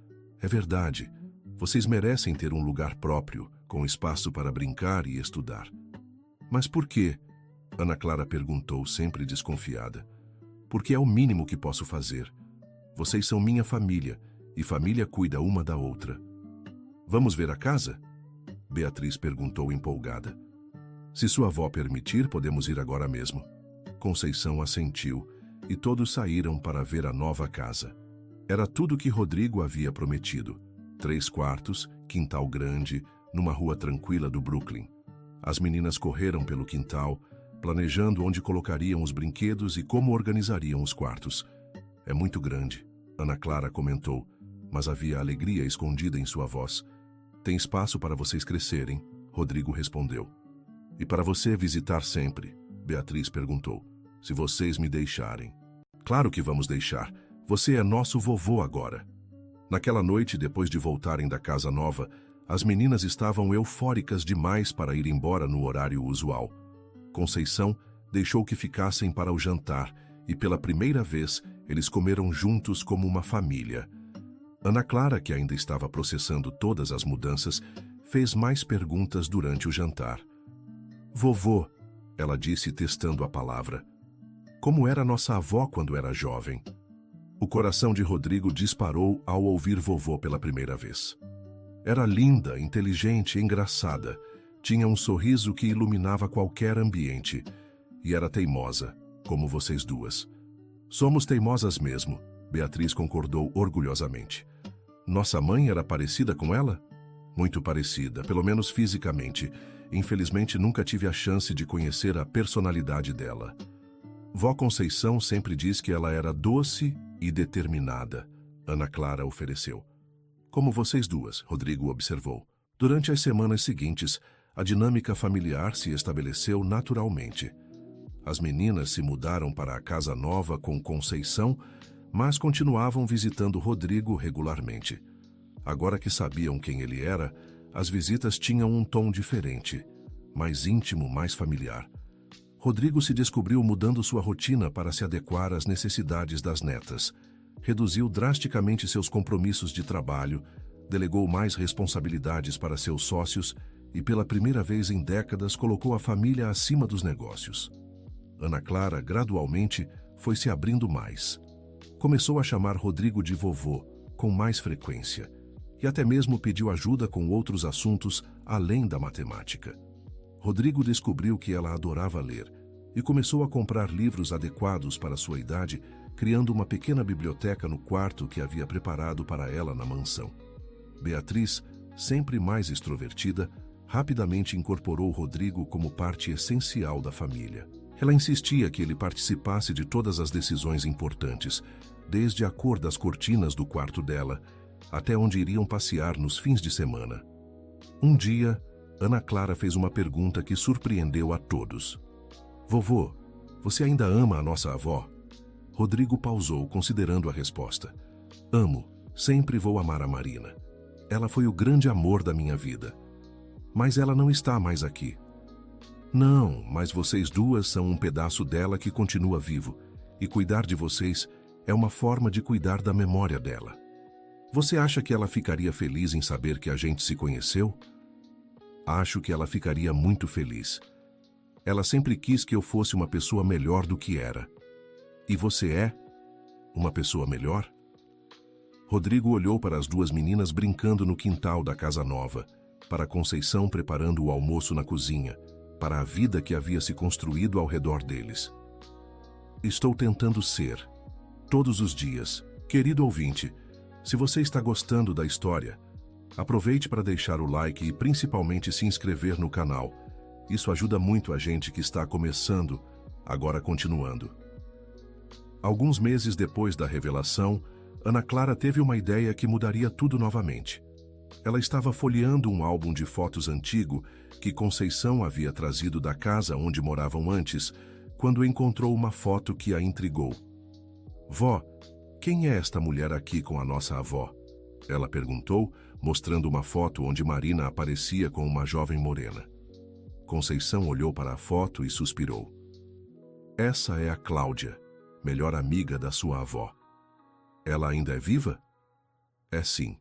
É verdade. Vocês merecem ter um lugar próprio, com espaço para brincar e estudar. Mas por quê? Ana Clara perguntou, sempre desconfiada. Porque é o mínimo que posso fazer. Vocês são minha família, e família cuida uma da outra. Vamos ver a casa? Beatriz perguntou empolgada. Se sua avó permitir, podemos ir agora mesmo. Conceição assentiu, e todos saíram para ver a nova casa. Era tudo que Rodrigo havia prometido. 3 quartos, quintal grande, numa rua tranquila do Brooklyn. As meninas correram pelo quintal, planejando onde colocariam os brinquedos e como organizariam os quartos. É muito grande, Ana Clara comentou, mas havia alegria escondida em sua voz. Tem espaço para vocês crescerem, Rodrigo respondeu. E para você visitar sempre, Beatriz perguntou, se vocês me deixarem. Claro que vamos deixar. Você é nosso vovô agora. Naquela noite, depois de voltarem da casa nova, as meninas estavam eufóricas demais para ir embora no horário usual. Conceição deixou que ficassem para o jantar e, pela primeira vez, eles comeram juntos como uma família. Ana Clara, que ainda estava processando todas as mudanças, fez mais perguntas durante o jantar. Vovô, ela disse testando a palavra. Como era nossa avó quando era jovem? O coração de Rodrigo disparou ao ouvir vovô pela primeira vez. Era linda, inteligente e engraçada. Tinha um sorriso que iluminava qualquer ambiente. E era teimosa, como vocês duas. Somos teimosas mesmo, Beatriz concordou orgulhosamente. Nossa mãe era parecida com ela? Muito parecida, pelo menos fisicamente. Infelizmente nunca tive a chance de conhecer a personalidade dela. Vó Conceição sempre diz que ela era doce e determinada, Ana Clara ofereceu. Como vocês duas, Rodrigo observou. Durante as semanas seguintes, a dinâmica familiar se estabeleceu naturalmente. As meninas se mudaram para a casa nova com Conceição, mas continuavam visitando Rodrigo regularmente. Agora que sabiam quem ele era, as visitas tinham um tom diferente, mais íntimo, mais familiar. Rodrigo se descobriu mudando sua rotina para se adequar às necessidades das netas. Reduziu drasticamente seus compromissos de trabalho, delegou mais responsabilidades para seus sócios e, pela primeira vez em décadas, colocou a família acima dos negócios. Ana Clara, gradualmente, foi se abrindo mais. Começou a chamar Rodrigo de vovô, com mais frequência, e até mesmo pediu ajuda com outros assuntos além da matemática. Rodrigo descobriu que ela adorava ler e começou a comprar livros adequados para sua idade, criando uma pequena biblioteca no quarto que havia preparado para ela na mansão. Beatriz, sempre mais extrovertida, rapidamente incorporou Rodrigo como parte essencial da família. Ela insistia que ele participasse de todas as decisões importantes, desde a cor das cortinas do quarto dela, até onde iriam passear nos fins de semana. Um dia, Ana Clara fez uma pergunta que surpreendeu a todos. Vovô, você ainda ama a nossa avó? Rodrigo pausou, considerando a resposta. Amo, sempre vou amar a Marina. Ela foi o grande amor da minha vida. Mas ela não está mais aqui. Não, mas vocês duas são um pedaço dela que continua vivo, e cuidar de vocês é uma forma de cuidar da memória dela. Você acha que ela ficaria feliz em saber que a gente se conheceu? Acho que ela ficaria muito feliz. Ela sempre quis que eu fosse uma pessoa melhor do que era. E você é uma pessoa melhor? Rodrigo olhou para as duas meninas brincando no quintal da casa nova, para Conceição preparando o almoço na cozinha, para a vida que havia se construído ao redor deles. Estou tentando ser, todos os dias. Querido ouvinte, se você está gostando da história, aproveite para deixar o like e principalmente se inscrever no canal. Isso ajuda muito a gente que está começando, agora continuando. Alguns meses depois da revelação, Ana Clara teve uma ideia que mudaria tudo novamente. Ela estava folheando um álbum de fotos antigo que Conceição havia trazido da casa onde moravam antes, quando encontrou uma foto que a intrigou. Vó, quem é esta mulher aqui com a nossa avó? Ela perguntou, mostrando uma foto onde Marina aparecia com uma jovem morena. Conceição olhou para a foto e suspirou. Essa é a Cláudia, melhor amiga da sua avó. Ela ainda é viva? É sim.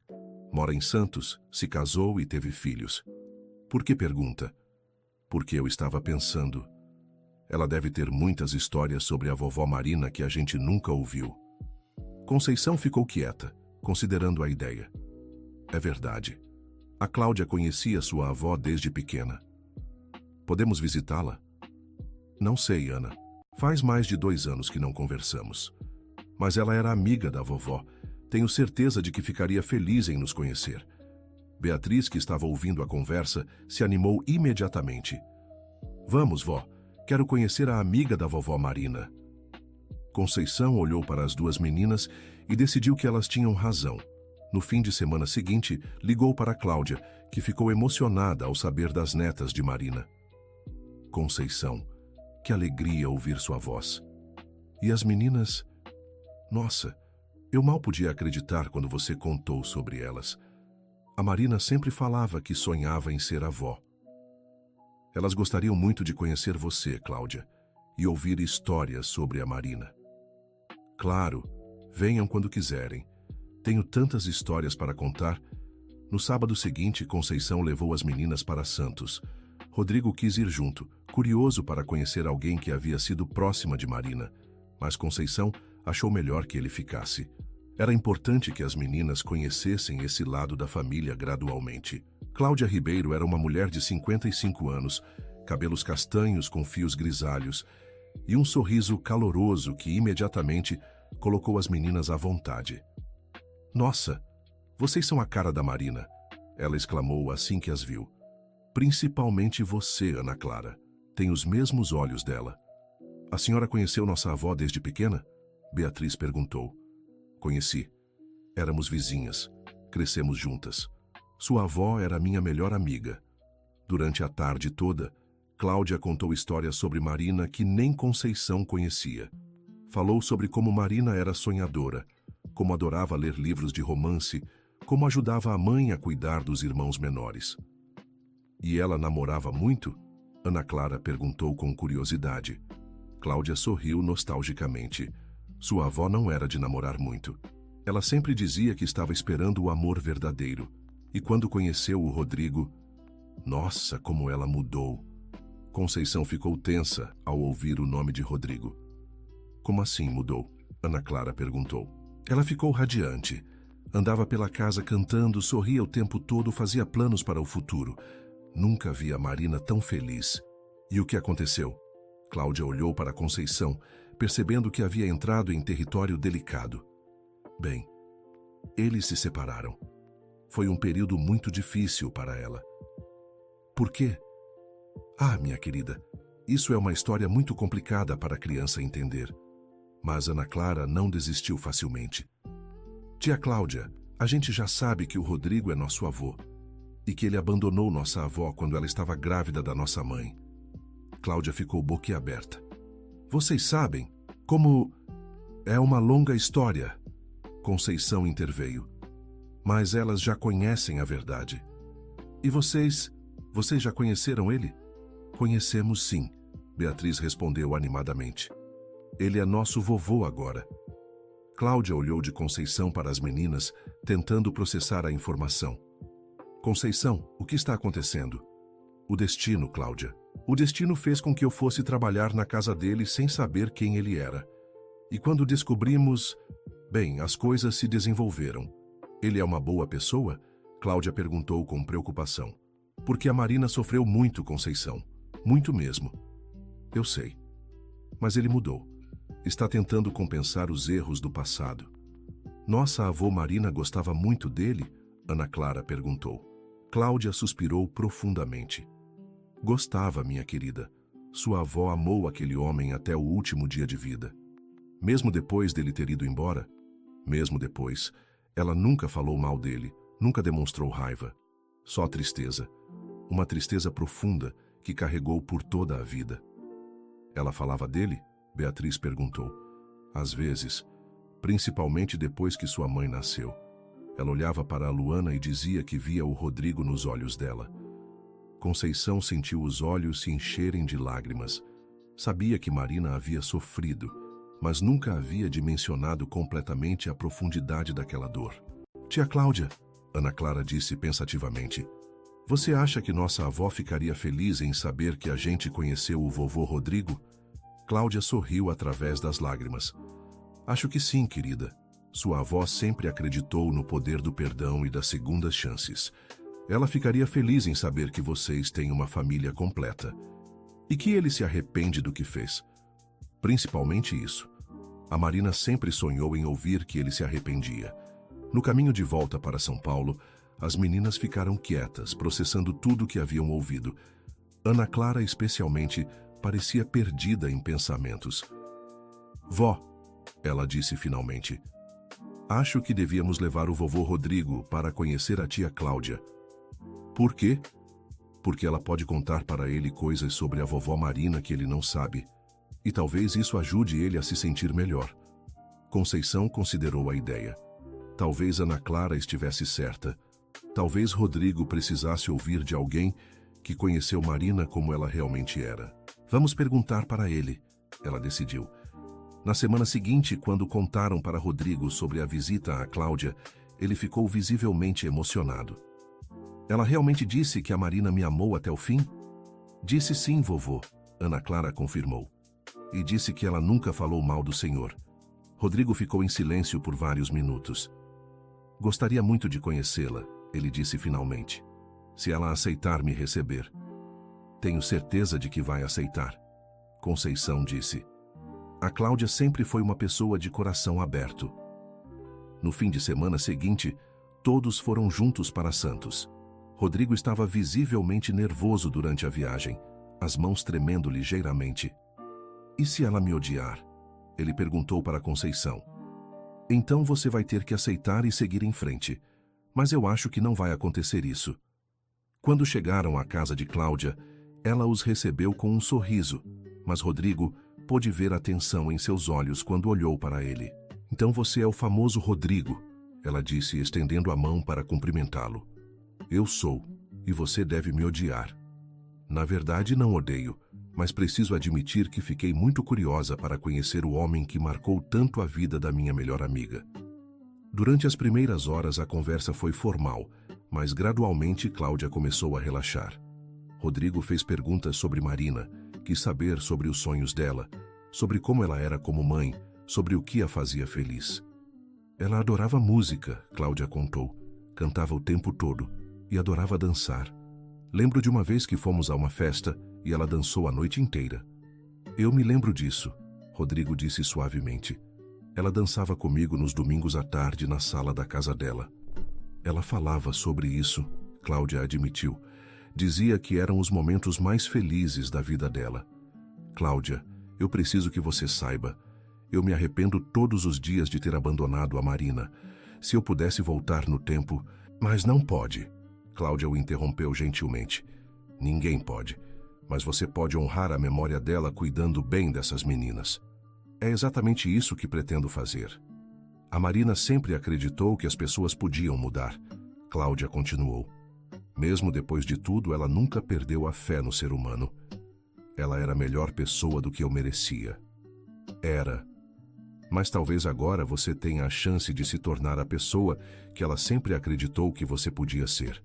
Mora em Santos, se casou e teve filhos. Por que pergunta? Porque eu estava pensando. Ela deve ter muitas histórias sobre a vovó Marina que a gente nunca ouviu. Conceição ficou quieta, considerando a ideia. É verdade. A Cláudia conhecia sua avó desde pequena. Podemos visitá-la? Não sei, Ana. Faz mais de 2 anos que não conversamos. Mas ela era amiga da vovó. Tenho certeza de que ficaria feliz em nos conhecer. Beatriz, que estava ouvindo a conversa, se animou imediatamente. Vamos, vó. Quero conhecer a amiga da vovó Marina. Conceição olhou para as 2 meninas e decidiu que elas tinham razão. No fim de semana seguinte, ligou para Cláudia, que ficou emocionada ao saber das netas de Marina. Conceição, que alegria ouvir sua voz. E as meninas? Nossa, eu mal podia acreditar quando você contou sobre elas. A Marina sempre falava que sonhava em ser avó. Elas gostariam muito de conhecer você, Cláudia, e ouvir histórias sobre a Marina. Claro, venham quando quiserem. Tenho tantas histórias para contar. No sábado seguinte, Conceição levou as meninas para Santos. Rodrigo quis ir junto, curioso para conhecer alguém que havia sido próxima de Marina, mas Conceição achou melhor que ele ficasse. Era importante que as meninas conhecessem esse lado da família gradualmente. Cláudia Ribeiro era uma mulher de 55 anos, cabelos castanhos com fios grisalhos e um sorriso caloroso que imediatamente colocou as meninas à vontade. Nossa, vocês são a cara da Marina, ela exclamou assim que as viu. Principalmente você, Ana Clara. Tem os mesmos olhos dela. A senhora conheceu nossa avó desde pequena? Beatriz perguntou. Conheci. Éramos vizinhas. Crescemos juntas. Sua avó era minha melhor amiga. Durante a tarde toda, Cláudia contou histórias sobre Marina que nem Conceição conhecia. Falou sobre como Marina era sonhadora, como adorava ler livros de romance, como ajudava a mãe a cuidar dos irmãos menores. E ela namorava muito? Ana Clara perguntou com curiosidade. Cláudia sorriu nostalgicamente. Sua avó não era de namorar muito. Ela sempre dizia que estava esperando o amor verdadeiro. E quando conheceu o Rodrigo... Nossa, como ela mudou! Conceição ficou tensa ao ouvir o nome de Rodrigo. Como assim mudou? Ana Clara perguntou. Ela ficou radiante. Andava pela casa cantando, sorria o tempo todo, fazia planos para o futuro. Nunca vi a Marina tão feliz. E o que aconteceu? Cláudia olhou para Conceição, percebendo que havia entrado em território delicado. Bem, eles se separaram. Foi um período muito difícil para ela. Por quê? Ah, minha querida, isso é uma história muito complicada para a criança entender. Mas Ana Clara não desistiu facilmente. Tia Cláudia, a gente já sabe que o Rodrigo é nosso avô e que ele abandonou nossa avó quando ela estava grávida da nossa mãe. Cláudia ficou boquiaberta. Vocês sabem como... É uma longa história. Conceição interveio. Mas elas já conhecem a verdade. E vocês já conheceram ele? Conhecemos sim, Beatriz respondeu animadamente. Ele é nosso vovô agora. Cláudia olhou de Conceição para as meninas, tentando processar a informação. Conceição, o que está acontecendo? O destino, Cláudia. O destino fez com que eu fosse trabalhar na casa dele sem saber quem ele era. E quando descobrimos... Bem, as coisas se desenvolveram. Ele é uma boa pessoa? Cláudia perguntou com preocupação. Porque a Marina sofreu muito, Conceição. Muito mesmo. Eu sei. Mas ele mudou. Está tentando compensar os erros do passado. Nossa avó Marina gostava muito dele? Ana Clara perguntou. Cláudia suspirou profundamente. Gostava, minha querida. Sua avó amou aquele homem até o último dia de vida. Mesmo depois dele ter ido embora, mesmo depois, ela nunca falou mal dele, nunca demonstrou raiva. Só tristeza. Uma tristeza profunda que carregou por toda a vida. Ela falava dele? Beatriz perguntou. Às vezes, principalmente depois que sua mãe nasceu. Ela olhava para a Luana e dizia que via o Rodrigo nos olhos dela. Conceição sentiu os olhos se encherem de lágrimas. Sabia que Marina havia sofrido, mas nunca havia dimensionado completamente a profundidade daquela dor. Tia Cláudia, Ana Clara disse pensativamente, você acha que nossa avó ficaria feliz em saber que a gente conheceu o vovô Rodrigo? Cláudia sorriu através das lágrimas. Acho que sim, querida. Sua avó sempre acreditou no poder do perdão e das segundas chances. Ela ficaria feliz em saber que vocês têm uma família completa e que ele se arrepende do que fez. Principalmente isso. A Marina sempre sonhou em ouvir que ele se arrependia. No caminho de volta para São Paulo, as meninas ficaram quietas, processando tudo o que haviam ouvido. Ana Clara, especialmente, parecia perdida em pensamentos. Vó, ela disse finalmente, acho que devíamos levar o vovô Rodrigo para conhecer a tia Cláudia. Por quê? Porque ela pode contar para ele coisas sobre a vovó Marina que ele não sabe. E talvez isso ajude ele a se sentir melhor. Conceição considerou a ideia. Talvez Ana Clara estivesse certa. Talvez Rodrigo precisasse ouvir de alguém que conheceu Marina como ela realmente era. Vamos perguntar para ele, ela decidiu. Na semana seguinte, quando contaram para Rodrigo sobre a visita a Cláudia, ele ficou visivelmente emocionado. Ela realmente disse que a Marina me amou até o fim? Disse sim, vovô, Ana Clara confirmou. E disse que ela nunca falou mal do senhor. Rodrigo ficou em silêncio por vários minutos. Gostaria muito de conhecê-la, ele disse finalmente. Se ela aceitar me receber. Tenho certeza de que vai aceitar, Conceição disse. A Cláudia sempre foi uma pessoa de coração aberto. No fim de semana seguinte, todos foram juntos para Santos. Rodrigo estava visivelmente nervoso durante a viagem, as mãos tremendo ligeiramente. E se ela me odiar? Ele perguntou para Conceição. Então você vai ter que aceitar e seguir em frente. Mas eu acho que não vai acontecer isso. Quando chegaram à casa de Cláudia, ela os recebeu com um sorriso, mas Rodrigo pôde ver a tensão em seus olhos quando olhou para ele. Então você é o famoso Rodrigo, ela disse, estendendo a mão para cumprimentá-lo. Eu sou, e você deve me odiar. Na verdade, não odeio, mas preciso admitir que fiquei muito curiosa para conhecer o homem que marcou tanto a vida da minha melhor amiga. Durante as primeiras horas a conversa foi formal, mas gradualmente Cláudia começou a relaxar. Rodrigo fez perguntas sobre Marina, quis saber sobre os sonhos dela, sobre como ela era como mãe, sobre o que a fazia feliz. Ela adorava música, Cláudia contou, cantava o tempo todo e adorava dançar. Lembro de uma vez que fomos a uma festa e ela dançou a noite inteira. Eu me lembro disso, Rodrigo disse suavemente. Ela dançava comigo nos domingos à tarde na sala da casa dela. Ela falava sobre isso, Cláudia admitiu. Dizia que eram os momentos mais felizes da vida dela. Cláudia, eu preciso que você saiba. Eu me arrependo todos os dias de ter abandonado a Marina. Se eu pudesse voltar no tempo... Mas não pode. Cláudia o interrompeu gentilmente. Ninguém pode. Mas você pode honrar a memória dela cuidando bem dessas meninas. É exatamente isso que pretendo fazer. A Marina sempre acreditou que as pessoas podiam mudar. Cláudia continuou. Mesmo depois de tudo, ela nunca perdeu a fé no ser humano. Ela era a melhor pessoa do que eu merecia. Era. Mas talvez agora você tenha a chance de se tornar a pessoa que ela sempre acreditou que você podia ser.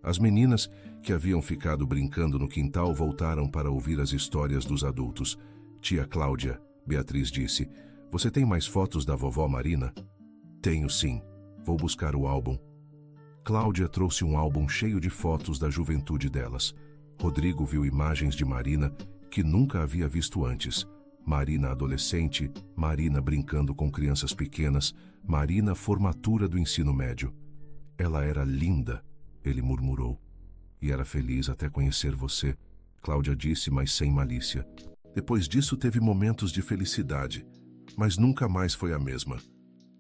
As meninas, que haviam ficado brincando no quintal, voltaram para ouvir as histórias dos adultos. Tia Cláudia, Beatriz disse, você tem mais fotos da vovó Marina? Tenho sim. Vou buscar o álbum. Cláudia trouxe um álbum cheio de fotos da juventude delas. Rodrigo viu imagens de Marina que nunca havia visto antes. Marina adolescente, Marina brincando com crianças pequenas, Marina formatura do ensino médio. Ela era linda, ele murmurou. E era feliz até conhecer você, Cláudia disse, mas sem malícia. Depois disso teve momentos de felicidade, mas nunca mais foi a mesma.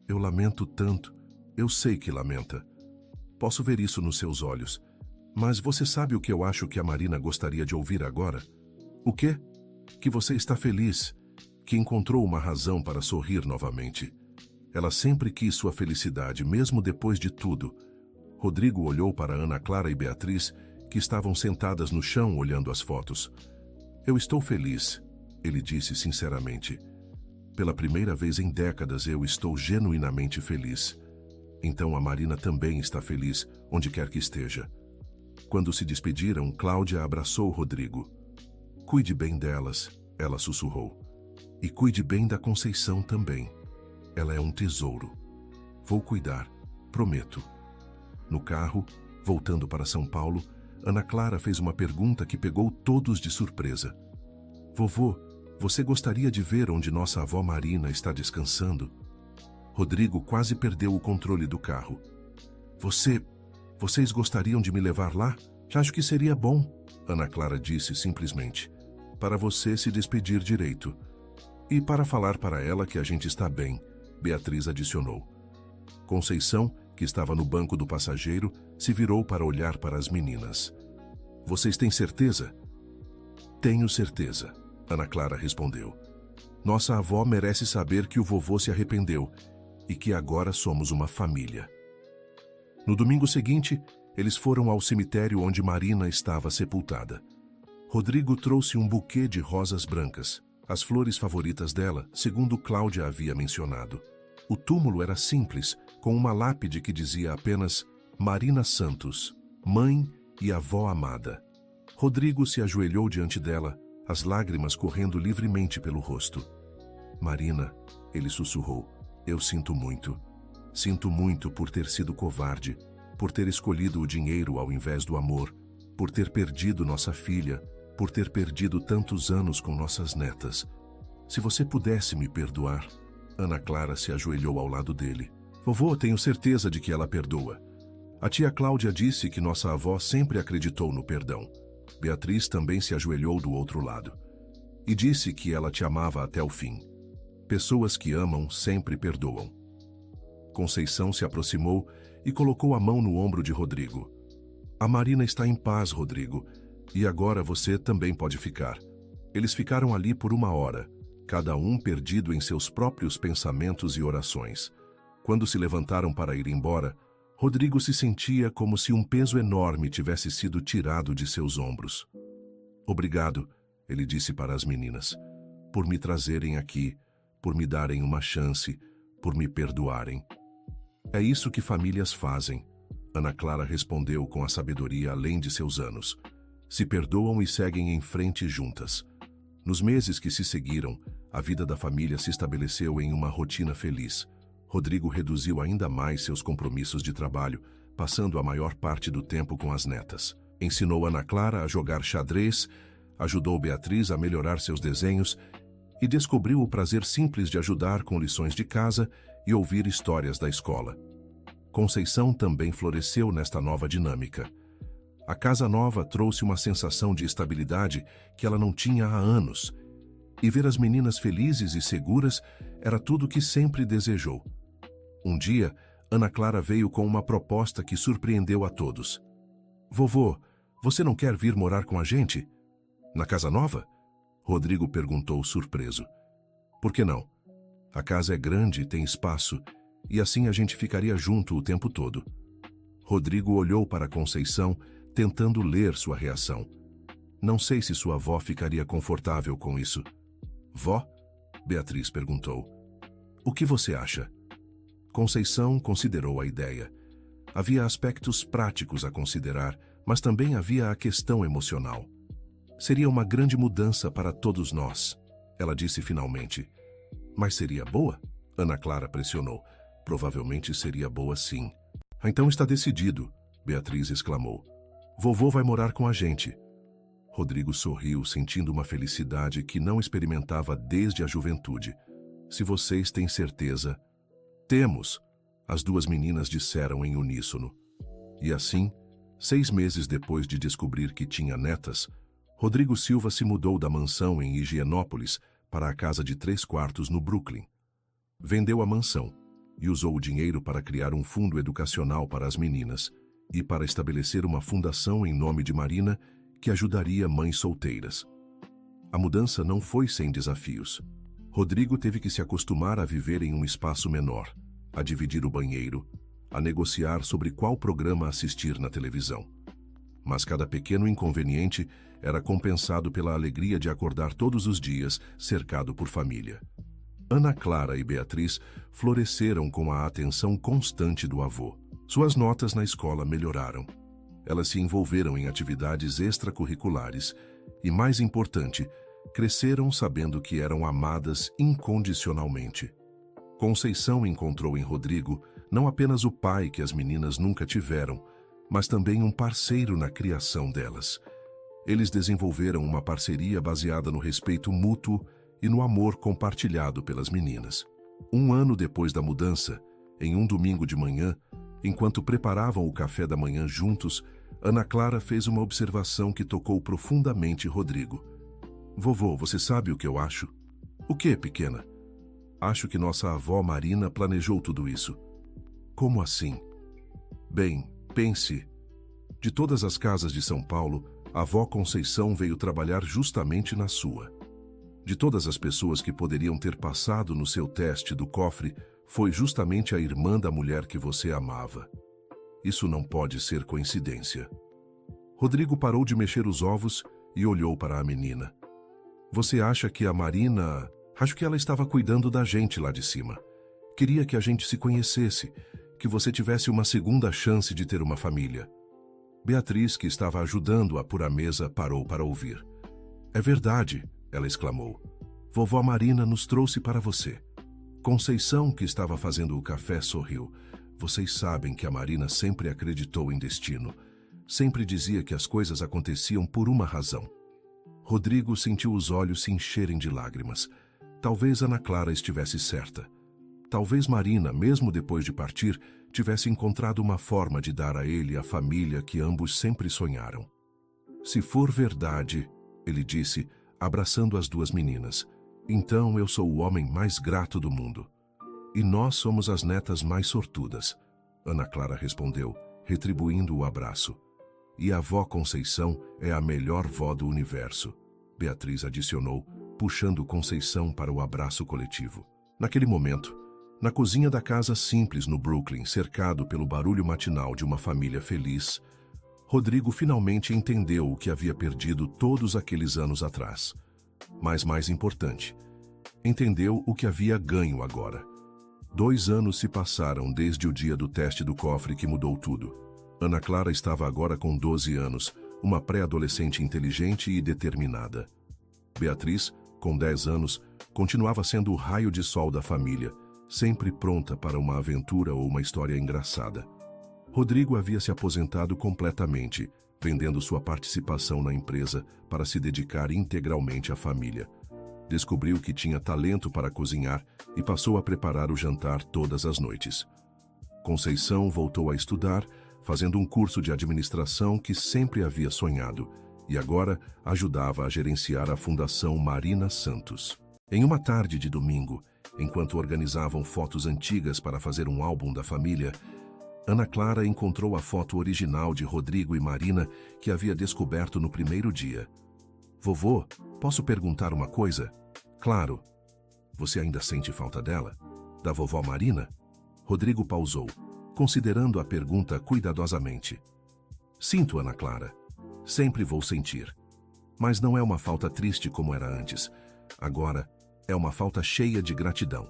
Eu lamento tanto, eu sei que lamenta. Posso ver isso nos seus olhos. Mas você sabe o que eu acho que a Marina gostaria de ouvir agora? O quê? Que você está feliz, que encontrou uma razão para sorrir novamente. Ela sempre quis sua felicidade, mesmo depois de tudo. Rodrigo olhou para Ana Clara e Beatriz, que estavam sentadas no chão olhando as fotos. Eu estou feliz, ele disse sinceramente. Pela primeira vez em décadas eu estou genuinamente feliz. Então a Marina também está feliz, onde quer que esteja. Quando se despediram, Cláudia abraçou Rodrigo. Cuide bem delas, ela sussurrou. E cuide bem da Conceição também. Ela é um tesouro. Vou cuidar, prometo. No carro, voltando para São Paulo, Ana Clara fez uma pergunta que pegou todos de surpresa. Vovô, você gostaria de ver onde nossa avó Marina está descansando? Rodrigo quase perdeu o controle do carro. Vocês gostariam de me levar lá? Acho que seria bom, Ana Clara disse simplesmente, para você se despedir direito. E para falar para ela que a gente está bem, Beatriz adicionou. Conceição, que estava no banco do passageiro, se virou para olhar para as meninas. Vocês têm certeza? Tenho certeza, Ana Clara respondeu. Nossa avó merece saber que o vovô se arrependeu e que agora somos uma família. No domingo seguinte, eles foram ao cemitério onde Marina estava sepultada. Rodrigo trouxe um buquê de rosas brancas, as flores favoritas dela, segundo Cláudia havia mencionado. O túmulo era simples, com uma lápide que dizia apenas Marina Santos, mãe e avó amada. Rodrigo se ajoelhou diante dela, as lágrimas correndo livremente pelo rosto. Marina, ele sussurrou, eu sinto muito. Sinto muito por ter sido covarde, por ter escolhido o dinheiro ao invés do amor, por ter perdido nossa filha, por ter perdido tantos anos com nossas netas. Se você pudesse me perdoar... Ana Clara se ajoelhou ao lado dele. Vovô, tenho certeza de que ela perdoa. A tia Cláudia disse que nossa avó sempre acreditou no perdão. Beatriz também se ajoelhou do outro lado. E disse que ela te amava até o fim. Pessoas que amam sempre perdoam. Conceição se aproximou e colocou a mão no ombro de Rodrigo. A Marina está em paz, Rodrigo, e agora você também pode ficar. Eles ficaram ali por 1 hora, cada um perdido em seus próprios pensamentos e orações. Quando se levantaram para ir embora, Rodrigo se sentia como se um peso enorme tivesse sido tirado de seus ombros. Obrigado, ele disse para as meninas, por me trazerem aqui, por me darem uma chance, por me perdoarem. É isso que famílias fazem, Ana Clara respondeu com a sabedoria além de seus anos. Se perdoam e seguem em frente juntas. Nos meses que se seguiram, a vida da família se estabeleceu em uma rotina feliz. Rodrigo reduziu ainda mais seus compromissos de trabalho, passando a maior parte do tempo com as netas. Ensinou Ana Clara a jogar xadrez, ajudou Beatriz a melhorar seus desenhos e descobriu o prazer simples de ajudar com lições de casa e ouvir histórias da escola. Conceição também floresceu nesta nova dinâmica. A casa nova trouxe uma sensação de estabilidade que ela não tinha há anos. E ver as meninas felizes e seguras era tudo o que sempre desejou. Um dia, Ana Clara veio com uma proposta que surpreendeu a todos. Vovô, você não quer vir morar com a gente? Na casa nova? Rodrigo perguntou surpreso. Por que não? A casa é grande, tem espaço, e assim a gente ficaria junto o tempo todo. Rodrigo olhou para Conceição, tentando ler sua reação. Não sei se sua avó ficaria confortável com isso. Vó? Beatriz perguntou. O que você acha? Conceição considerou a ideia. Havia aspectos práticos a considerar, mas também havia a questão emocional. Seria uma grande mudança para todos nós, ela disse finalmente. Mas seria boa? Ana Clara pressionou. Provavelmente seria boa sim. Então está decidido, Beatriz exclamou. Vovô vai morar com a gente. Rodrigo sorriu, sentindo uma felicidade que não experimentava desde a juventude. Se vocês têm certeza... Temos, as duas meninas disseram em uníssono. E assim, 6 meses depois de descobrir que tinha netas, Rodrigo Silva se mudou da mansão em Higienópolis para a casa de 3 quartos no Brooklyn. Vendeu a mansão e usou o dinheiro para criar um fundo educacional para as meninas e para estabelecer uma fundação em nome de Marina que ajudaria mães solteiras. A mudança não foi sem desafios. Rodrigo teve que se acostumar a viver em um espaço menor, a dividir o banheiro, a negociar sobre qual programa assistir na televisão. Mas cada pequeno inconveniente era compensado pela alegria de acordar todos os dias cercado por família. Ana Clara e Beatriz floresceram com a atenção constante do avô. Suas notas na escola melhoraram. Elas se envolveram em atividades extracurriculares e, mais importante, cresceram sabendo que eram amadas incondicionalmente. Conceição encontrou em Rodrigo não apenas o pai que as meninas nunca tiveram, mas também um parceiro na criação delas. Eles desenvolveram uma parceria baseada no respeito mútuo e no amor compartilhado pelas meninas. Um ano depois da mudança, em um domingo de manhã, enquanto preparavam o café da manhã juntos, Ana Clara fez uma observação que tocou profundamente Rodrigo. Vovô, você sabe o que eu acho? O que, pequena? Acho que nossa avó Marina planejou tudo isso. Como assim? Bem, pense. De todas as casas de São Paulo, a avó Conceição veio trabalhar justamente na sua. De todas as pessoas que poderiam ter passado no seu teste do cofre, foi justamente a irmã da mulher que você amava. Isso não pode ser coincidência. Rodrigo parou de mexer os ovos e olhou para a menina. Você acha que a Marina... Acho que ela estava cuidando da gente lá de cima. Queria que a gente se conhecesse, que você tivesse uma segunda chance de ter uma família. Beatriz, que estava ajudando-a por a mesa, parou para ouvir. É verdade, ela exclamou. Vovó Marina nos trouxe para você. Conceição, que estava fazendo o café, sorriu. Vocês sabem que a Marina sempre acreditou em destino. Sempre dizia que as coisas aconteciam por uma razão. Rodrigo sentiu os olhos se encherem de lágrimas. Talvez Ana Clara estivesse certa. Talvez Marina, mesmo depois de partir, tivesse encontrado uma forma de dar a ele a família que ambos sempre sonharam. Se for verdade, ele disse, abraçando as duas meninas, então eu sou o homem mais grato do mundo. E nós somos as netas mais sortudas, Ana Clara respondeu, retribuindo o abraço. E a avó Conceição é a melhor vó do universo, Beatriz adicionou, puxando Conceição para o abraço coletivo. Naquele momento, na cozinha da casa simples no Brooklyn, cercado pelo barulho matinal de uma família feliz, Rodrigo finalmente entendeu o que havia perdido todos aqueles anos atrás. Mas mais importante, entendeu o que havia ganho agora. 2 anos se passaram desde o dia do teste do cofre que mudou tudo. Ana Clara estava agora com 12 anos, uma pré-adolescente inteligente e determinada. Beatriz, com 10 anos, continuava sendo o raio de sol da família, sempre pronta para uma aventura ou uma história engraçada. Rodrigo havia se aposentado completamente, vendendo sua participação na empresa para se dedicar integralmente à família. Descobriu que tinha talento para cozinhar e passou a preparar o jantar todas as noites. Conceição voltou a estudar, fazendo um curso de administração que sempre havia sonhado, e agora ajudava a gerenciar a Fundação Marina Santos. Em uma tarde de domingo, enquanto organizavam fotos antigas para fazer um álbum da família, Ana Clara encontrou a foto original de Rodrigo e Marina que havia descoberto no primeiro dia. Vovô, posso perguntar uma coisa? Claro. Você ainda sente falta dela? Da vovó Marina? Rodrigo pausou, considerando a pergunta cuidadosamente. Sinto, Ana Clara. Sempre vou sentir. Mas não é uma falta triste como era antes. Agora, é uma falta cheia de gratidão.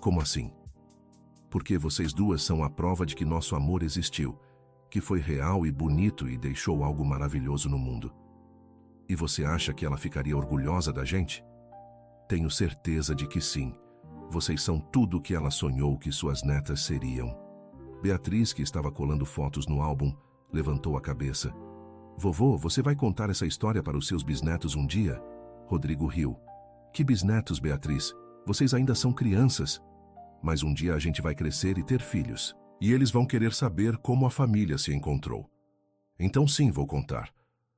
Como assim? Porque vocês duas são a prova de que nosso amor existiu, que foi real e bonito e deixou algo maravilhoso no mundo. E você acha que ela ficaria orgulhosa da gente? Tenho certeza de que sim. Vocês são tudo o que ela sonhou que suas netas seriam. Beatriz, que estava colando fotos no álbum, levantou a cabeça. Vovô, você vai contar essa história para os seus bisnetos um dia? Rodrigo riu. Que bisnetos, Beatriz? Vocês ainda são crianças. Mas um dia a gente vai crescer e ter filhos. E eles vão querer saber como a família se encontrou. Então sim, vou contar.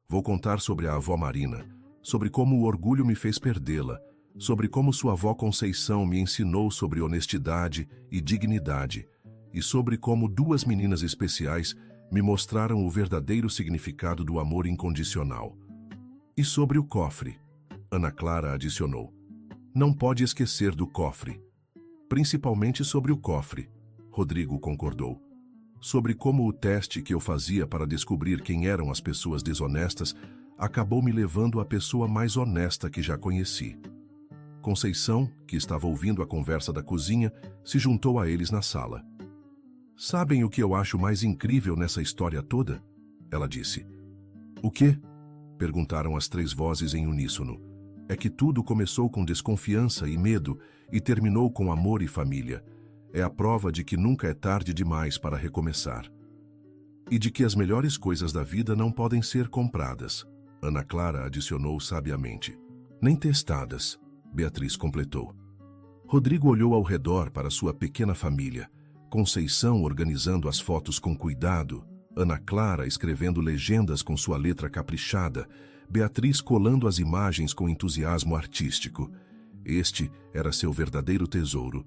Vou contar sobre a avó Marina, sobre como o orgulho me fez perdê-la, sobre como sua avó Conceição me ensinou sobre honestidade e dignidade, e sobre como 2 meninas especiais me mostraram o verdadeiro significado do amor incondicional. E sobre o cofre, Ana Clara adicionou. Não pode esquecer do cofre. Principalmente sobre o cofre, Rodrigo concordou. Sobre como o teste que eu fazia para descobrir quem eram as pessoas desonestas acabou me levando à pessoa mais honesta que já conheci. Conceição, que estava ouvindo a conversa da cozinha, se juntou a eles na sala. Sabem o que eu acho mais incrível nessa história toda? Ela disse. O quê? Perguntaram as 3 vozes em uníssono. É que tudo começou com desconfiança e medo e terminou com amor e família. é a prova de que nunca é tarde demais para recomeçar. E de que as melhores coisas da vida não podem ser compradas, Ana Clara adicionou sabiamente. Nem testadas, Beatriz completou. Rodrigo olhou ao redor para sua pequena família, Conceição organizando as fotos com cuidado, Ana Clara escrevendo legendas com sua letra caprichada, Beatriz colando as imagens com entusiasmo artístico. Este era seu verdadeiro tesouro,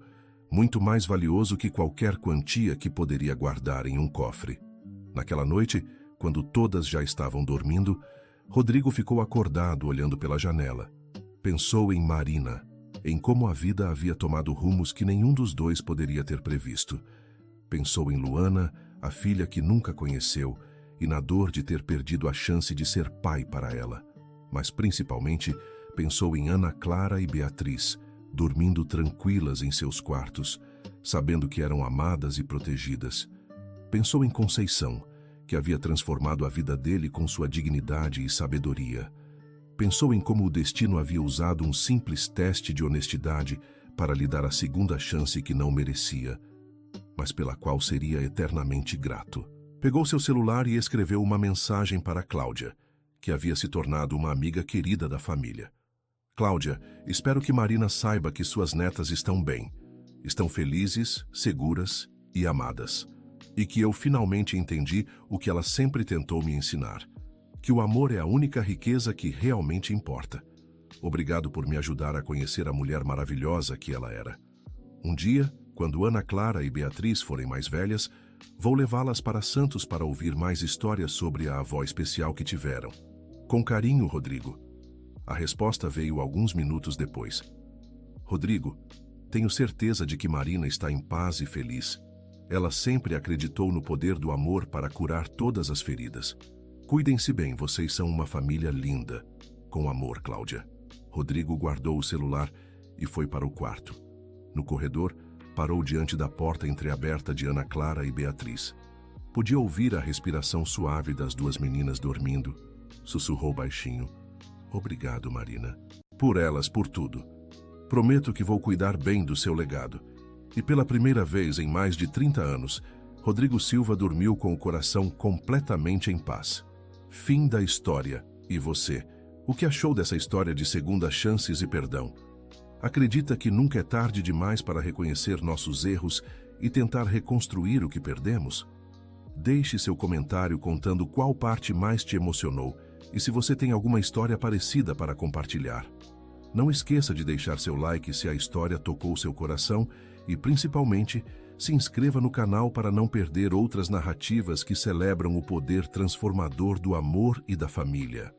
muito mais valioso que qualquer quantia que poderia guardar em um cofre. Naquela noite, quando todas já estavam dormindo, Rodrigo ficou acordado olhando pela janela. Pensou em Marina, em como a vida havia tomado rumos que nenhum dos dois poderia ter previsto. Pensou em Luana, a filha que nunca conheceu, e na dor de ter perdido a chance de ser pai para ela. Mas principalmente pensou em Ana Clara e Beatriz, dormindo tranquilas em seus quartos, sabendo que eram amadas e protegidas. Pensou em Conceição, que havia transformado a vida dele com sua dignidade e sabedoria. Pensou em como o destino havia usado um simples teste de honestidade para lhe dar a segunda chance que não merecia, mas pela qual seria eternamente grato. Pegou seu celular e escreveu uma mensagem para Cláudia, que havia se tornado uma amiga querida da família. Cláudia, espero que Marina saiba que suas netas estão bem, estão felizes, seguras e amadas, e que eu finalmente entendi o que ela sempre tentou me ensinar, que o amor é a única riqueza que realmente importa. Obrigado por me ajudar a conhecer a mulher maravilhosa que ela era. Um dia, quando Ana Clara e Beatriz forem mais velhas, vou levá-las para Santos para ouvir mais histórias sobre a avó especial que tiveram. Com carinho, Rodrigo. A resposta veio alguns minutos depois. Rodrigo, tenho certeza de que Marina está em paz e feliz. Ela sempre acreditou no poder do amor para curar todas as feridas. Cuidem-se bem, vocês são uma família linda. Com amor, Cláudia. Rodrigo guardou o celular e foi para o quarto. No corredor, parou diante da porta entreaberta de Ana Clara e Beatriz. Podia ouvir a respiração suave das duas meninas dormindo. Sussurrou baixinho. Obrigado, Marina. Por elas, por tudo. Prometo que vou cuidar bem do seu legado. E pela primeira vez em mais de 30 anos, Rodrigo Silva dormiu com o coração completamente em paz. Fim da história. E você? O que achou dessa história de segundas chances e perdão? Acredita que nunca é tarde demais para reconhecer nossos erros e tentar reconstruir o que perdemos? Deixe seu comentário contando qual parte mais te emocionou e se você tem alguma história parecida para compartilhar. Não esqueça de deixar seu like se a história tocou seu coração e, principalmente, se inscreva no canal para não perder outras narrativas que celebram o poder transformador do amor e da família.